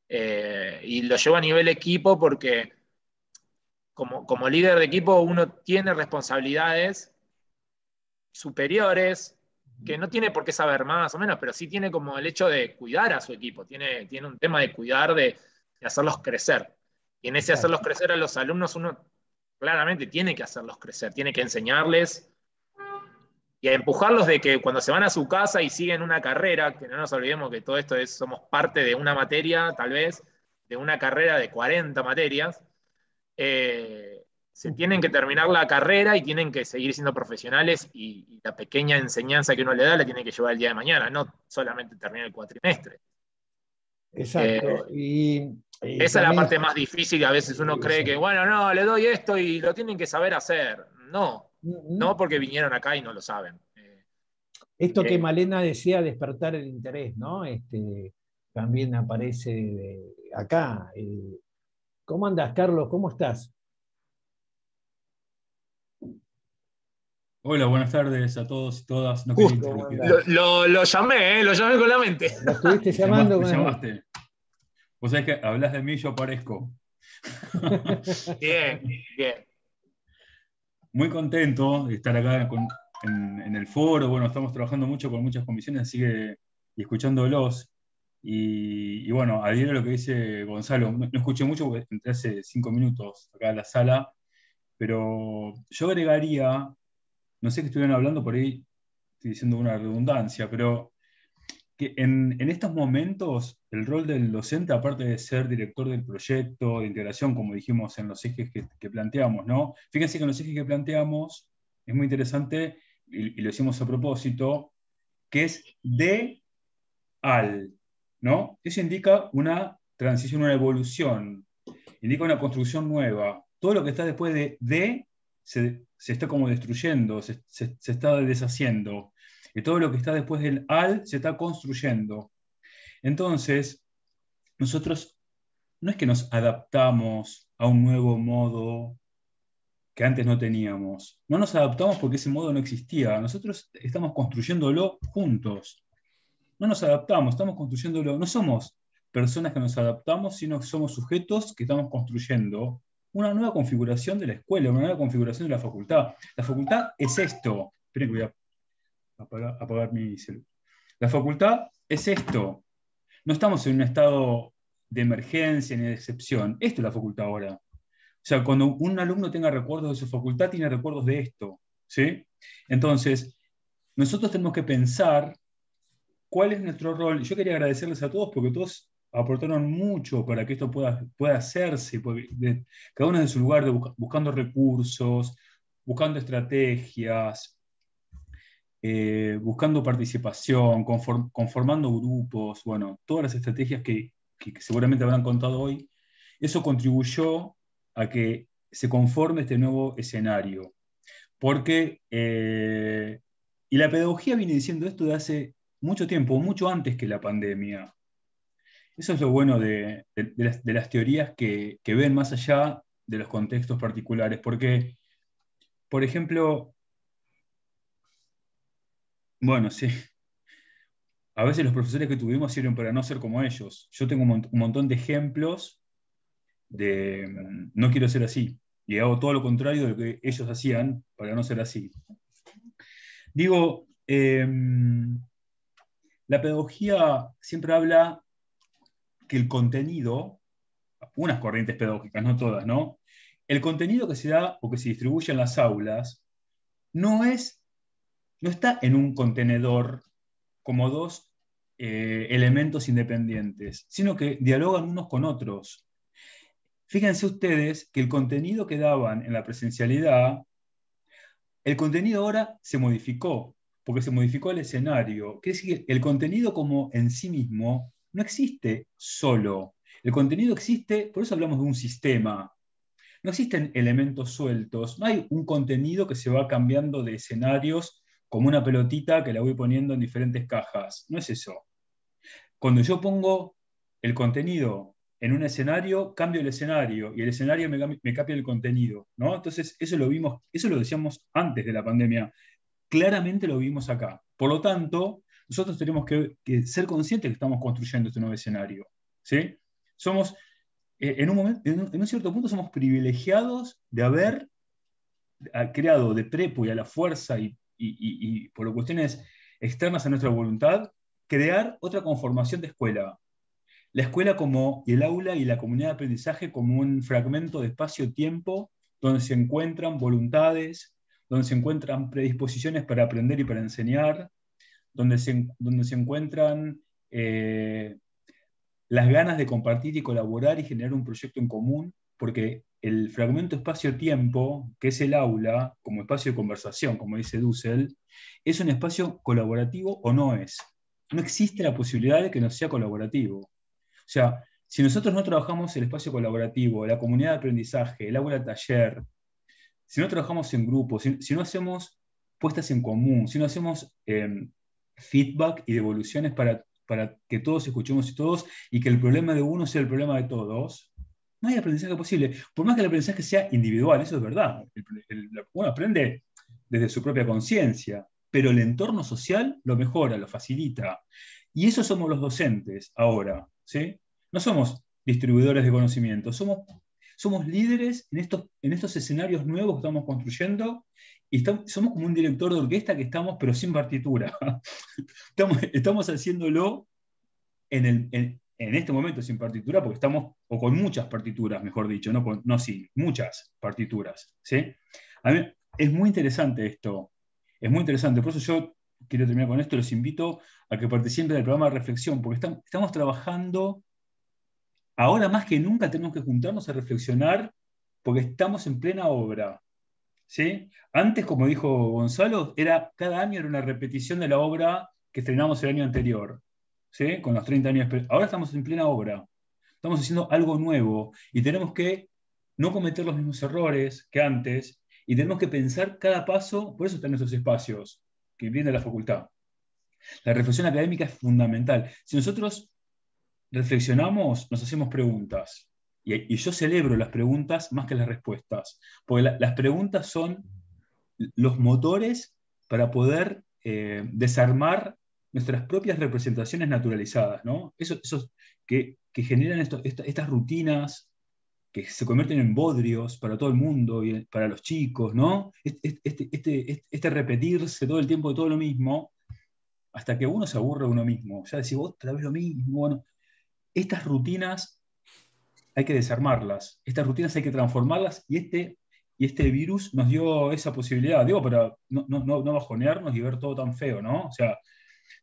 Speaker 6: Y lo llevo a nivel equipo porque como líder de equipo uno tiene responsabilidades superiores, que no tiene por qué saber más o menos, pero sí tiene como el hecho de cuidar a su equipo, tiene un tema de cuidar, de hacerlos crecer. Y en ese hacerlos crecer a los alumnos uno claramente tiene que hacerlos crecer, tiene que enseñarles y a empujarlos de que cuando se van a su casa y siguen una carrera, que no nos olvidemos que todo esto somos parte de una materia, tal vez, de una carrera de 40 materias, se tienen que terminar la carrera y tienen que seguir siendo profesionales y la pequeña enseñanza que uno le da la tiene que llevar el día de mañana, no solamente terminar el cuatrimestre.
Speaker 1: Exacto.
Speaker 6: Esa es la parte más difícil que a veces uno cree que, bueno, no, le doy esto y lo tienen que saber hacer. No porque vinieron acá y no lo saben.
Speaker 1: Esto que Malena decía, despertar el interés, ¿no? También aparece acá. ¿Cómo andas, Carlos? ¿Cómo estás?
Speaker 10: Hola, buenas tardes a todos y todas. No
Speaker 6: quería interrumpir. Lo llamé con la mente.
Speaker 1: Lo estuviste llamando.
Speaker 10: Me llamaste. Vos sabés que hablas de mí, yo aparezco.
Speaker 6: Bien.
Speaker 10: Muy contento de estar acá en el foro. Bueno, estamos trabajando mucho con muchas comisiones, así que y escuchándolos. Y bueno, adhiero a lo que dice Gonzalo. No escuché mucho porque entré hace 5 minutos acá a la sala, pero yo agregaría, no sé qué estuvieron hablando por ahí, estoy diciendo una redundancia, pero que en estos momentos el rol del docente, aparte de ser director del proyecto de integración, como dijimos en los ejes que planteamos, ¿no? Fíjense que en los ejes que planteamos es muy interesante, y lo hicimos a propósito, que es de al, ¿no? Eso indica una transición, una evolución, indica una construcción nueva. Todo lo que está después de se está como destruyendo, se está deshaciendo. Y todo lo que está después del al se está construyendo. Entonces, nosotros no es que nos adaptamos a un nuevo modo que antes no teníamos. No nos adaptamos porque ese modo no existía. Nosotros estamos construyéndolo juntos. No nos adaptamos, estamos construyéndolo. No somos personas que nos adaptamos, sino que somos sujetos que estamos construyendo una nueva configuración de la escuela, una nueva configuración de la facultad. La facultad es esto. Esperen que voy a apagar mi celular. La facultad es esto. No estamos en un estado de emergencia ni de excepción. Esto es la facultad ahora. O sea, cuando un alumno tenga recuerdos de su facultad, tiene recuerdos de esto, ¿sí? Entonces, nosotros tenemos que pensar cuál es nuestro rol. Yo quería agradecerles a todos porque todos aportaron mucho para que esto pueda hacerse, cada uno de su lugar, buscando recursos, buscando estrategias, buscando participación, conformando grupos, bueno, todas las estrategias que seguramente habrán contado hoy. Eso contribuyó a que se conforme este nuevo escenario. Porque, y la pedagogía viene diciendo esto de hace mucho tiempo, mucho antes que la pandemia. Eso es lo bueno de las teorías que ven más allá de los contextos particulares. Porque, por ejemplo, bueno, sí, a veces los profesores que tuvimos sirven para no ser como ellos. Yo tengo un montón de ejemplos de no quiero ser así, y hago todo lo contrario de lo que ellos hacían para no ser así. Digo, la pedagogía siempre habla que el contenido, unas corrientes pedagógicas, no todas, ¿no? El contenido que se da o que se distribuye en las aulas no está en un contenedor como dos elementos independientes, sino que dialogan unos con otros. Fíjense ustedes que el contenido que daban en la presencialidad, el contenido ahora se modificó, porque se modificó el escenario. Quiere decir que el contenido como en sí mismo no existe solo. El contenido existe, por eso hablamos de un sistema. No existen elementos sueltos, no hay un contenido que se va cambiando de escenarios como una pelotita que la voy poniendo en diferentes cajas. No es eso. Cuando yo pongo el contenido en un escenario, cambio el escenario, y el escenario me cambia el contenido, ¿no? Entonces, eso lo vimos, eso lo decíamos antes de la pandemia. Claramente lo vimos acá. Por lo tanto, nosotros tenemos que ser conscientes que estamos construyendo este nuevo escenario, ¿sí? Somos, en un cierto punto, somos privilegiados de haber creado de prepo y a la fuerza y por cuestiones externas a nuestra voluntad, crear otra conformación de escuela. La escuela y el aula y la comunidad de aprendizaje como un fragmento de espacio-tiempo donde se encuentran voluntades, donde se encuentran predisposiciones para aprender y para enseñar, donde se encuentran las ganas de compartir y colaborar y generar un proyecto en común, porque el fragmento espacio-tiempo, que es el aula, como espacio de conversación, como dice Dussel, es un espacio colaborativo o no es. No existe la posibilidad de que no sea colaborativo. O sea, si nosotros no trabajamos el espacio colaborativo, la comunidad de aprendizaje, el aula taller, si no trabajamos en grupos, si no hacemos puestas en común, si no hacemos feedback y devoluciones para que todos escuchemos y todos, y que el problema de uno sea el problema de todos, no hay aprendizaje posible. Por más que el aprendizaje sea individual, eso es verdad. Uno aprende desde su propia conciencia, pero el entorno social lo mejora, lo facilita. Y eso somos los docentes ahora, ¿sí? No somos distribuidores de conocimiento, somos líderes en estos escenarios nuevos que estamos construyendo, y somos como un director de orquesta que estamos, pero sin partitura. Estamos haciéndolo en este momento sin partitura, porque estamos, o con muchas partituras, mejor dicho, no sin, muchas partituras, ¿sí? A mí es muy interesante esto, es muy interesante, por eso yo quiero terminar con esto, los invito a que participen del programa de reflexión, porque estamos trabajando, ahora más que nunca tenemos que juntarnos a reflexionar, porque estamos en plena obra, ¿sí? Antes, como dijo Gonzalo, cada año era una repetición de la obra que estrenamos el año anterior, ¿sí? Con los 30 años. Ahora estamos en plena obra, estamos haciendo algo nuevo, y tenemos que no cometer los mismos errores que antes, y tenemos que pensar cada paso, por eso están esos espacios que brinda la facultad. La reflexión académica es fundamental. Si nosotros reflexionamos, nos hacemos preguntas. Y yo celebro las preguntas más que las respuestas, porque las preguntas son los motores para poder desarmar nuestras propias representaciones naturalizadas, ¿no? Esos que generan estas rutinas que se convierten en bodrios para todo el mundo y para los chicos, ¿no? Este repetirse todo el tiempo de todo lo mismo, hasta que uno se aburre de uno mismo. Ya decís, otra vez lo mismo. Bueno, estas rutinas hay que desarmarlas, estas rutinas hay que transformarlas, y este virus nos dio esa posibilidad, digo, para no bajonearnos y ver todo tan feo, ¿no? O sea,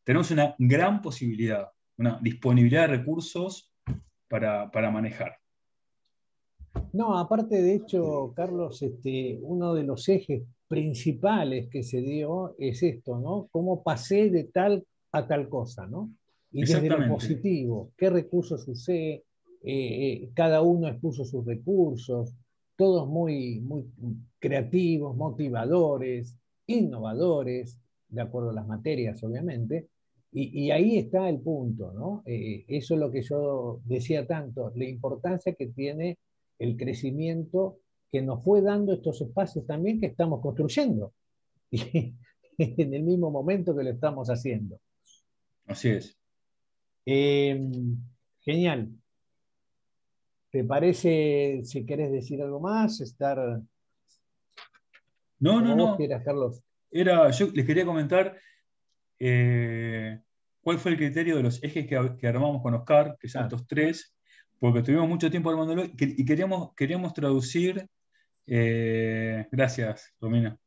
Speaker 10: tenemos una gran posibilidad, una disponibilidad de recursos para manejar.
Speaker 1: No, aparte de hecho, Carlos, uno de los ejes principales que se dio es esto, ¿no? Cómo pasé de tal a tal cosa, ¿no? Y desde lo positivo, qué recursos usé, cada uno expuso sus recursos, todos muy, muy creativos, motivadores, innovadores, de acuerdo a las materias, obviamente. Y ahí está el punto, ¿no? Eso es lo que yo decía tanto, la importancia que tiene el crecimiento que nos fue dando estos espacios también que estamos construyendo, y en el mismo momento que lo estamos haciendo.
Speaker 10: Así es.
Speaker 1: Genial. ¿Te parece, si querés decir algo más, estar...
Speaker 10: No.
Speaker 1: Vos quieras, Carlos.
Speaker 10: Yo les quería comentar cuál fue el criterio de los ejes que armamos con Oscar, que son estos tres, porque tuvimos mucho tiempo armándolo y queríamos traducir, gracias, Romina,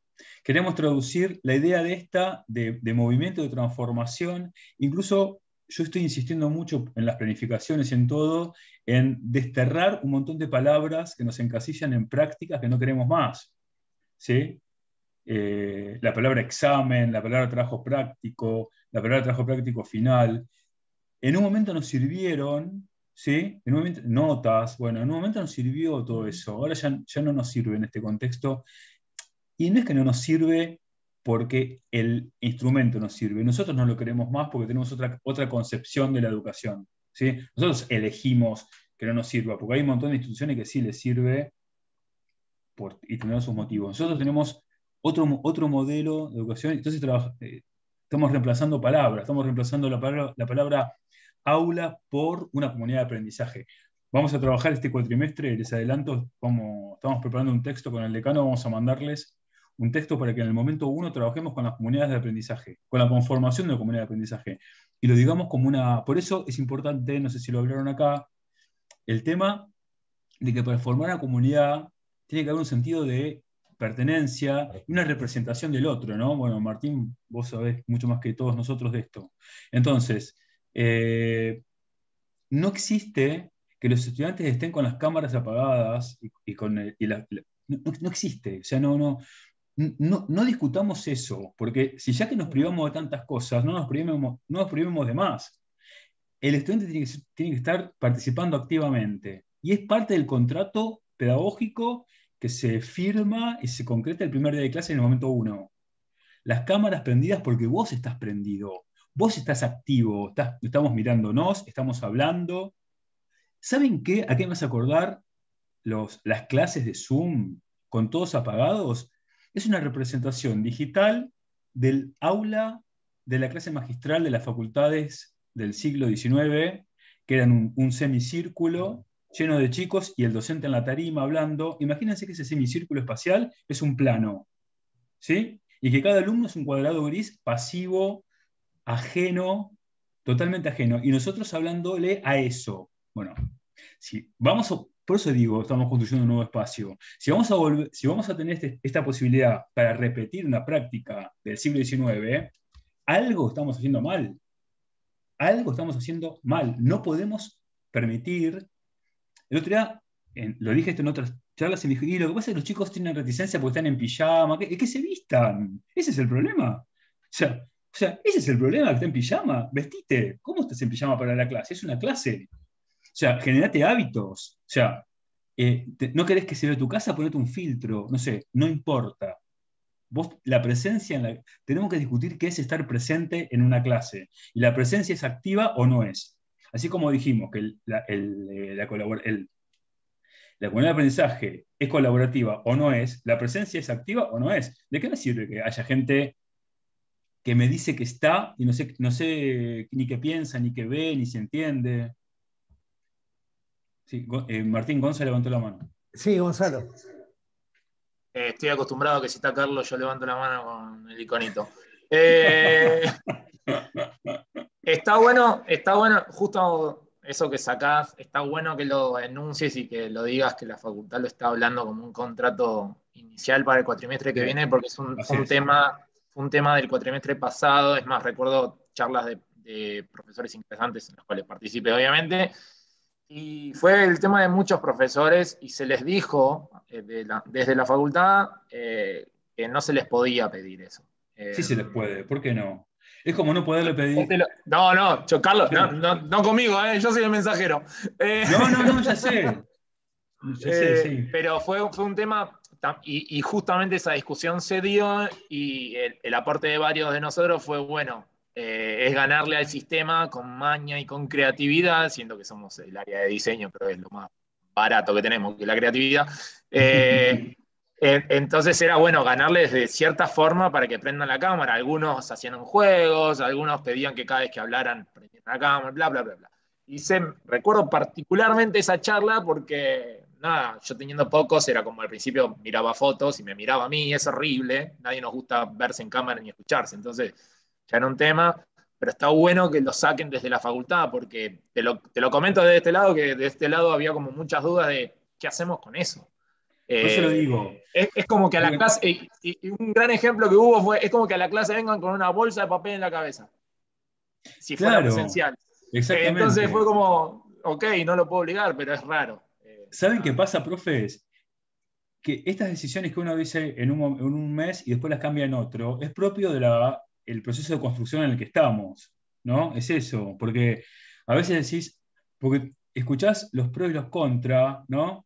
Speaker 10: queríamos traducir la idea de movimiento, de transformación. Incluso yo estoy insistiendo mucho en las planificaciones y en todo, en desterrar un montón de palabras que nos encasillan en prácticas que no queremos más, ¿sí? La palabra examen, la palabra trabajo práctico, la palabra trabajo práctico final, en un momento nos sirvieron, ¿sí? En un momento, notas, bueno, en un momento nos sirvió todo eso, ahora ya no nos sirve en este contexto, y no es que no nos sirve porque el instrumento nos sirve, nosotros no lo queremos más porque tenemos otra concepción de la educación, ¿sí? Nosotros elegimos que no nos sirva, porque hay un montón de instituciones que sí les sirve y tendrán sus motivos. Nosotros tenemos otro modelo de educación, entonces estamos reemplazando palabras, estamos reemplazando la palabra aula por una comunidad de aprendizaje. Vamos a trabajar este cuatrimestre, les adelanto, estamos preparando un texto con el decano, vamos a mandarles un texto para que en el momento 1 trabajemos con las comunidades de aprendizaje, con la conformación de la comunidad de aprendizaje. Y lo digamos como por eso es importante, no sé si lo hablaron acá, el tema de que para formar una comunidad tiene que haber un sentido de pertenencia y una representación del otro, ¿no? Bueno, Martín, vos sabés mucho más que todos nosotros de esto. Entonces, no existe que los estudiantes estén con las cámaras apagadas no existe. O sea, no discutamos eso, porque si ya que nos privamos de tantas cosas, no nos privemos de más. El estudiante tiene que estar participando activamente, y es parte del contrato pedagógico que se firma y se concreta el primer día de clase en el momento 1. Las cámaras prendidas porque vos estás prendido, vos estás activo, estamos mirándonos, estamos hablando. ¿Saben qué? ¿A qué me vas a acordar las clases de Zoom con todos apagados? Es una representación digital del aula de la clase magistral de las facultades del siglo XIX, que eran un semicírculo lleno de chicos y el docente en la tarima hablando. Imagínense que ese semicírculo espacial es un plano, ¿sí? Y que cada alumno es un cuadrado gris pasivo, ajeno, totalmente ajeno. Y nosotros hablándole a eso. Bueno, por eso digo, estamos construyendo un nuevo espacio. Si vamos a tener esta posibilidad para repetir una práctica del siglo XIX, algo estamos haciendo mal. Algo estamos haciendo mal. No podemos permitir. El otro día, lo dije esto en otras charlas, y me dije, y lo que pasa es que los chicos tienen reticencia porque están en pijama, que se vistan. Ese es el problema. O sea, ese es el problema, que está en pijama. Vestite. ¿Cómo estás en pijama para la clase? Es una clase. O sea, generate hábitos. O sea, no querés que se vea tu casa, ponete un filtro. No sé, no importa. La presencia, tenemos que discutir qué es estar presente en una clase. Y la presencia es activa o no es. Así como dijimos que la comunidad de aprendizaje es colaborativa o no es, la presencia es activa o no es. ¿De qué me sirve que haya gente que me dice que está y no sé ni qué piensa, ni qué ve, ni se entiende? Sí, Martín Gonza levantó la mano.
Speaker 1: Sí, Gonzalo.
Speaker 6: Estoy acostumbrado a que si está Carlos yo levanto la mano con el iconito. Está bueno, justo eso que sacás, está bueno que lo enuncies y que lo digas, que la facultad lo está hablando como un contrato inicial para el cuatrimestre que viene, porque fue un tema del cuatrimestre pasado. Es más, recuerdo charlas de profesores interesantes en las cuales participé, obviamente, y fue el tema de muchos profesores y se les dijo desde la facultad que no se les podía pedir eso.
Speaker 10: Sí se les puede, ¿por qué no? Es como no poderle pedir...
Speaker 6: No, Carlos, no conmigo, yo soy el mensajero.
Speaker 10: No, ya sé. Sí.
Speaker 6: Pero fue un tema, y justamente esa discusión se dio, y el aporte de varios de nosotros fue, bueno, es ganarle al sistema con maña y con creatividad, siendo que somos el área de diseño, pero es lo más barato que tenemos, que la creatividad. Entonces era bueno ganarles de cierta forma para que prendan la cámara. Algunos hacían juegos, algunos pedían que cada vez que hablaran prendieran la cámara, bla, bla, bla, bla. Y recuerdo particularmente esa charla porque, nada, yo teniendo pocos, era como al principio miraba fotos y me miraba a mí, es horrible, nadie nos gusta verse en cámara ni escucharse, entonces ya era un tema, pero está bueno que lo saquen desde la facultad, porque te lo comento desde este lado, que de este lado había como muchas dudas de qué hacemos con eso.
Speaker 10: Yo se lo digo.
Speaker 6: Es como que a la clase, y un gran ejemplo que hubo es como que a la clase vengan con una bolsa de papel en la cabeza, si fuera presencial.
Speaker 10: Exactamente.
Speaker 6: Entonces fue como, ok, no lo puedo obligar, pero es raro.
Speaker 10: ¿Saben qué pasa, profes? Que estas decisiones que uno dice en un mes y después las cambia en otro, es propio del proceso de construcción en el que estamos, ¿no? Es eso, porque a veces decís, porque escuchás los pros y los contra, ¿no?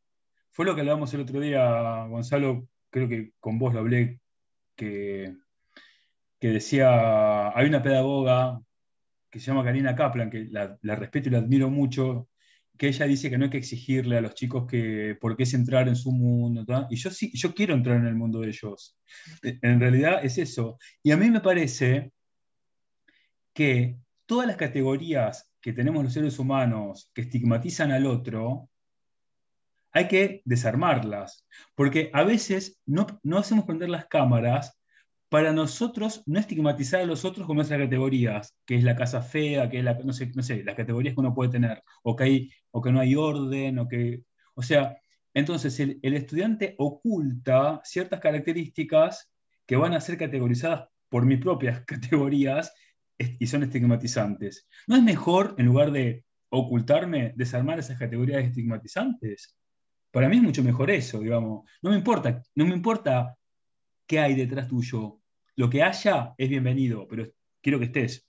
Speaker 10: Fue lo que hablábamos el otro día, Gonzalo, creo que con vos lo hablé, que decía, hay una pedagoga que se llama Karina Kaplan, que la respeto y la admiro mucho, que ella dice que no hay que exigirle a los chicos por qué es entrar en su mundo, ¿tá? Y yo quiero entrar en el mundo de ellos. En realidad es eso. Y a mí me parece que todas las categorías que tenemos los seres humanos que estigmatizan al otro, hay que desarmarlas, porque a veces no hacemos prender las cámaras para nosotros no estigmatizar a los otros con nuestras categorías, que es la casa fea, que es no sé, las categorías que uno puede tener, o que no hay orden, o sea, entonces el estudiante oculta ciertas características que van a ser categorizadas por mis propias categorías y son estigmatizantes. ¿No es mejor, en lugar de ocultarme, desarmar esas categorías estigmatizantes? Para mí es mucho mejor eso, digamos. No me importa qué hay detrás tuyo. Lo que haya es bienvenido, pero quiero que estés.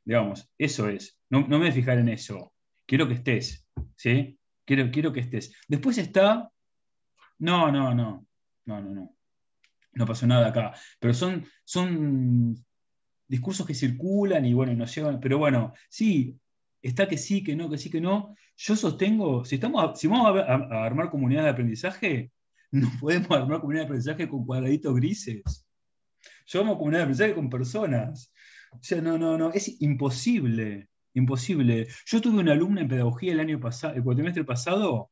Speaker 10: Digamos, eso es. No me voy a fijar en eso. Quiero que estés. ¿Sí? Quiero que estés. Después está. No. No pasó nada acá. Pero son discursos que circulan y bueno, nos llevan. Pero bueno, sí, está que sí, que no, que sí, que no. Yo sostengo, si vamos a armar comunidades de aprendizaje, no podemos armar comunidades de aprendizaje con cuadraditos grises. Yo amo comunidades de aprendizaje con personas. O sea, no, es imposible. Imposible. Yo tuve una alumna en pedagogía el cuatrimestre pasado,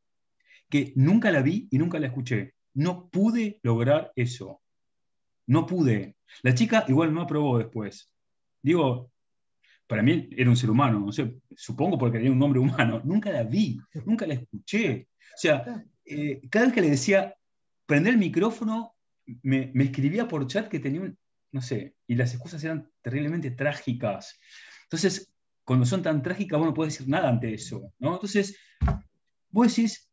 Speaker 10: que nunca la vi y nunca la escuché. No pude lograr eso. No pude. La chica igual no aprobó después. Digo, para mí era un ser humano, no sé, supongo porque tenía un nombre humano. Nunca la vi, nunca la escuché. O sea, cada vez que le decía, prender el micrófono, me escribía por chat que tenía no sé, y las excusas eran terriblemente trágicas. Entonces, cuando son tan trágicas, vos no podés decir nada ante eso, ¿no? Entonces, vos decís,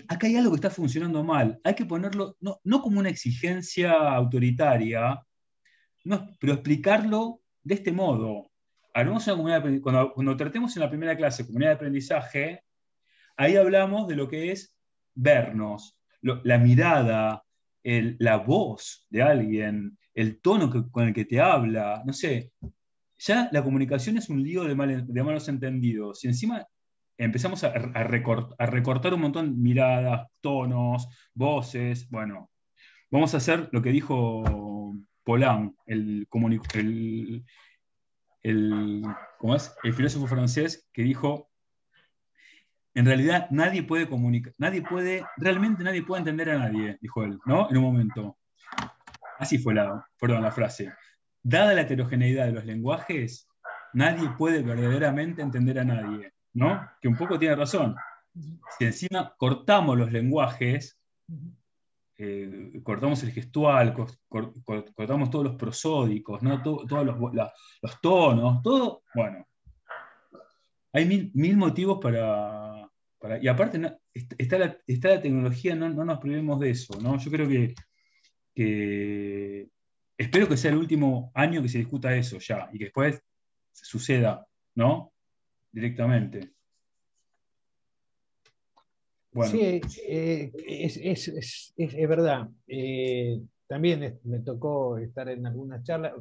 Speaker 10: acá hay algo que está funcionando mal, hay que ponerlo, no como una exigencia autoritaria, pero explicarlo de este modo. Hablamos una comunidad cuando tratemos en la primera clase comunidad de aprendizaje, ahí hablamos de lo que es vernos, la mirada, la voz de alguien, el tono con el que te habla, no sé. Ya la comunicación es un lío de malos entendidos. Y encima empezamos a recortar un montón miradas, tonos, voces. Bueno, vamos a hacer lo que dijo Poulain, ¿cómo es? El filósofo francés, que dijo: en realidad nadie puede comunicar, realmente nadie puede entender a nadie, dijo él, ¿no? En un momento. Así fue la frase. Dada la heterogeneidad de los lenguajes, nadie puede verdaderamente entender a nadie, ¿no? Que un poco tiene razón. Si encima cortamos los lenguajes, cortamos el gestual, cortamos todos los prosódicos, ¿no? Todos los tonos, todo, bueno. Hay mil motivos para. Y aparte está la tecnología, no nos privemos de eso, ¿no? Yo creo que espero que sea el último año que se discuta eso ya, y que después suceda, ¿no? Directamente. Bueno.
Speaker 1: Sí, es verdad. También me tocó estar en algunas charlas,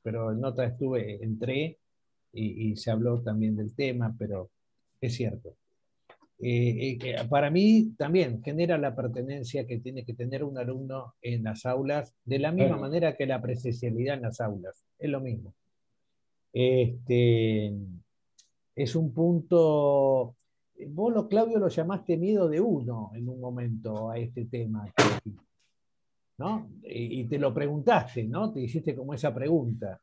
Speaker 1: pero en otras entré y se habló también del tema, pero es cierto. Para mí también genera la pertenencia que tiene que tener un alumno en las aulas, de la misma manera que la presencialidad en las aulas. Es lo mismo. Es un punto. Vos, Claudio, lo llamaste miedo de uno en un momento a este tema, ¿no? Y te lo preguntaste, ¿no? Te hiciste como esa pregunta.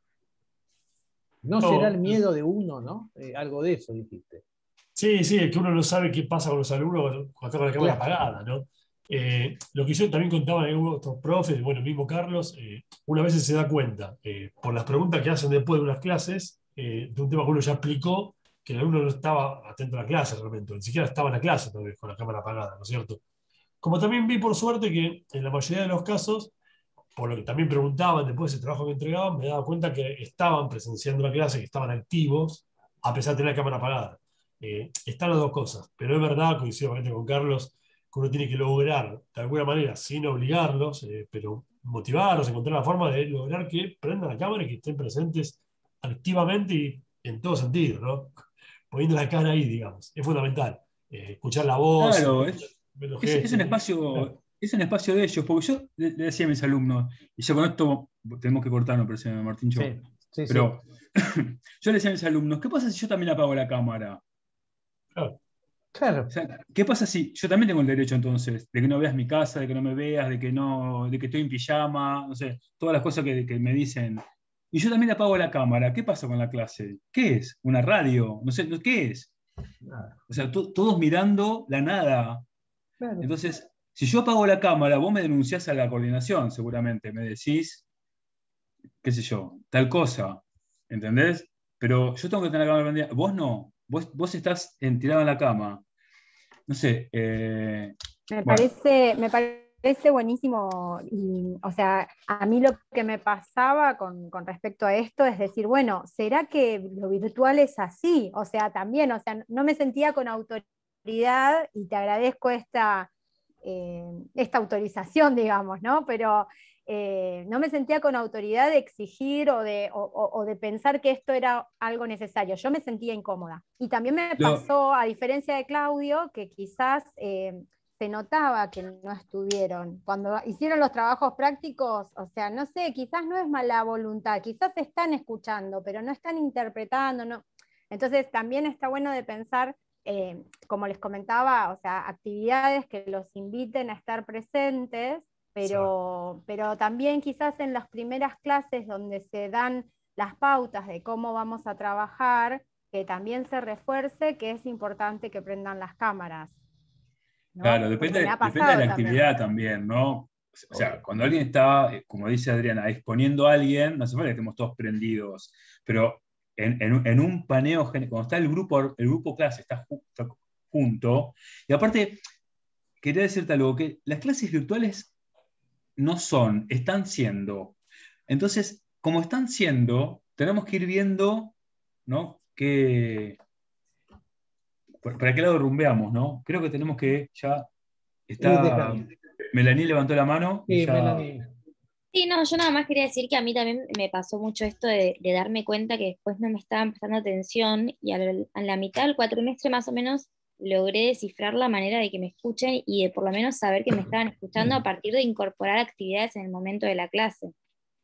Speaker 1: ¿No será el miedo de uno, no? Algo de eso dijiste.
Speaker 5: Sí, es que uno no sabe qué pasa con los alumnos cuando está con la cámara apagada, ¿no? Lo que yo también contaba en otros profes, bueno, el mismo Carlos, una vez se da cuenta, por las preguntas que hacen después de unas clases, de un tema que uno ya explicó, que el alumno no estaba atento a la clase realmente, ni siquiera estaba en la clase todavía con la cámara apagada, ¿no es cierto? Como también vi por suerte que en la mayoría de los casos, por lo que también preguntaban después de ese trabajo que entregaban, me daba cuenta que estaban presenciando la clase, que estaban activos, a pesar de tener la cámara apagada. Están las dos cosas, pero es verdad, coincido obviamente con Carlos, que uno tiene que lograr, de alguna manera, sin obligarlos, pero motivarlos, encontrar la forma de lograr que prendan la cámara y que estén presentes activamente y en todo sentido, ¿no? Poniendo la cara ahí, digamos. Es fundamental. Escuchar la voz.
Speaker 10: Claro,
Speaker 5: ver los
Speaker 10: es
Speaker 5: gestos,
Speaker 10: un espacio de ellos, porque yo le decía a mis alumnos, y yo con esto tenemos que cortarnos, pero Martín, pero yo le decía a mis alumnos: ¿qué pasa si yo también apago la cámara?
Speaker 1: Claro.
Speaker 10: O sea, ¿qué pasa si yo también tengo el derecho entonces de que no veas mi casa, de que no me veas, de que estoy en pijama, no sé, todas las cosas que me dicen? Y yo también apago la cámara. ¿Qué pasa con la clase? ¿Qué es? ¿Una radio? No sé, ¿qué es?
Speaker 1: Nada.
Speaker 10: O sea, todos mirando la nada.
Speaker 1: Claro.
Speaker 10: Entonces, si yo apago la cámara, vos me denunciás a la coordinación, seguramente. Me decís, qué sé yo, tal cosa. ¿Entendés? Pero yo tengo que tener la cámara prendida. Vos no. Vos estás tirado en la cama. No sé.
Speaker 4: Me parece buenísimo. Y, o sea, a mí lo que me pasaba con respecto a esto es decir, bueno, ¿será que lo virtual es así? O sea, también, o sea, no me sentía con autoridad, y te agradezco esta autorización, digamos, ¿no? Pero no me sentía con autoridad de exigir o de pensar que esto era algo necesario. Yo me sentía incómoda. Y también me pasó, a diferencia de Claudio, que quizás se notaba que no estuvieron. Cuando hicieron los trabajos prácticos, o sea, no sé, quizás no es mala voluntad, quizás están escuchando, pero no están interpretando, no. Entonces también está bueno de pensar, como les comentaba, o sea, actividades que los inviten a estar presentes, pero también quizás en las primeras clases donde se dan las pautas de cómo vamos a trabajar, que también se refuerce que es importante que prendan las cámaras, ¿no?
Speaker 10: Claro, depende de la actividad también, ¿no? O sea, cuando alguien está, como dice Adriana, exponiendo a alguien, no hace falta que estemos todos prendidos, pero en un paneo, cuando está el grupo clase está junto, y aparte, quería decirte algo, que las clases virtuales no son, están siendo. Entonces, como están siendo, tenemos que ir viendo, ¿no? ¿Para qué lado rumbeamos, no? Creo que tenemos que ya. Melanie levantó la mano.
Speaker 1: Sí, Melanie.
Speaker 8: Sí, no, yo nada más quería decir que a mí también me pasó mucho esto de darme cuenta que después no me estaban prestando atención y a la mitad del cuatrimestre más o menos logré descifrar la manera de que me escuchen y de por lo menos saber que me estaban escuchando a partir de incorporar actividades en el momento de la clase.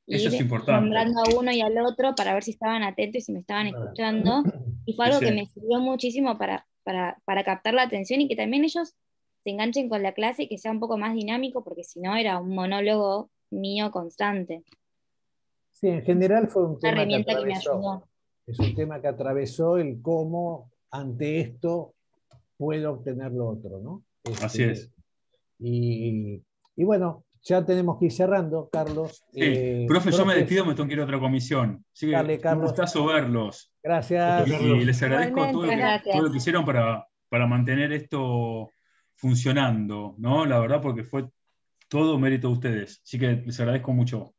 Speaker 10: Eso es
Speaker 8: Ir
Speaker 10: importante.
Speaker 8: nombrando a uno y al otro para ver si estaban atentos y si me estaban escuchando. Y fue algo que me sirvió muchísimo para captar la atención y que también ellos se enganchen con la clase y que sea un poco más dinámico, porque si no era un monólogo mío constante.
Speaker 1: Sí, en general fue un
Speaker 8: Una
Speaker 1: tema que
Speaker 8: herramienta que me
Speaker 1: atravesó.
Speaker 8: ayudó.
Speaker 1: Es un tema que atravesó el cómo ante esto puedo obtener lo otro, ¿no?
Speaker 10: Así es.
Speaker 1: Y bueno, ya tenemos que ir cerrando, Carlos.
Speaker 10: Sí, profe, yo me despido, me tengo que ir a otra comisión. Así que
Speaker 1: Dale,
Speaker 10: un
Speaker 1: Carlos.
Speaker 10: gustazo verlos.
Speaker 1: Gracias.
Speaker 10: Y les agradezco
Speaker 4: Igualmente.
Speaker 10: todo lo que hicieron para mantener esto funcionando, ¿no? La verdad, porque fue todo mérito de ustedes. Así que les agradezco mucho.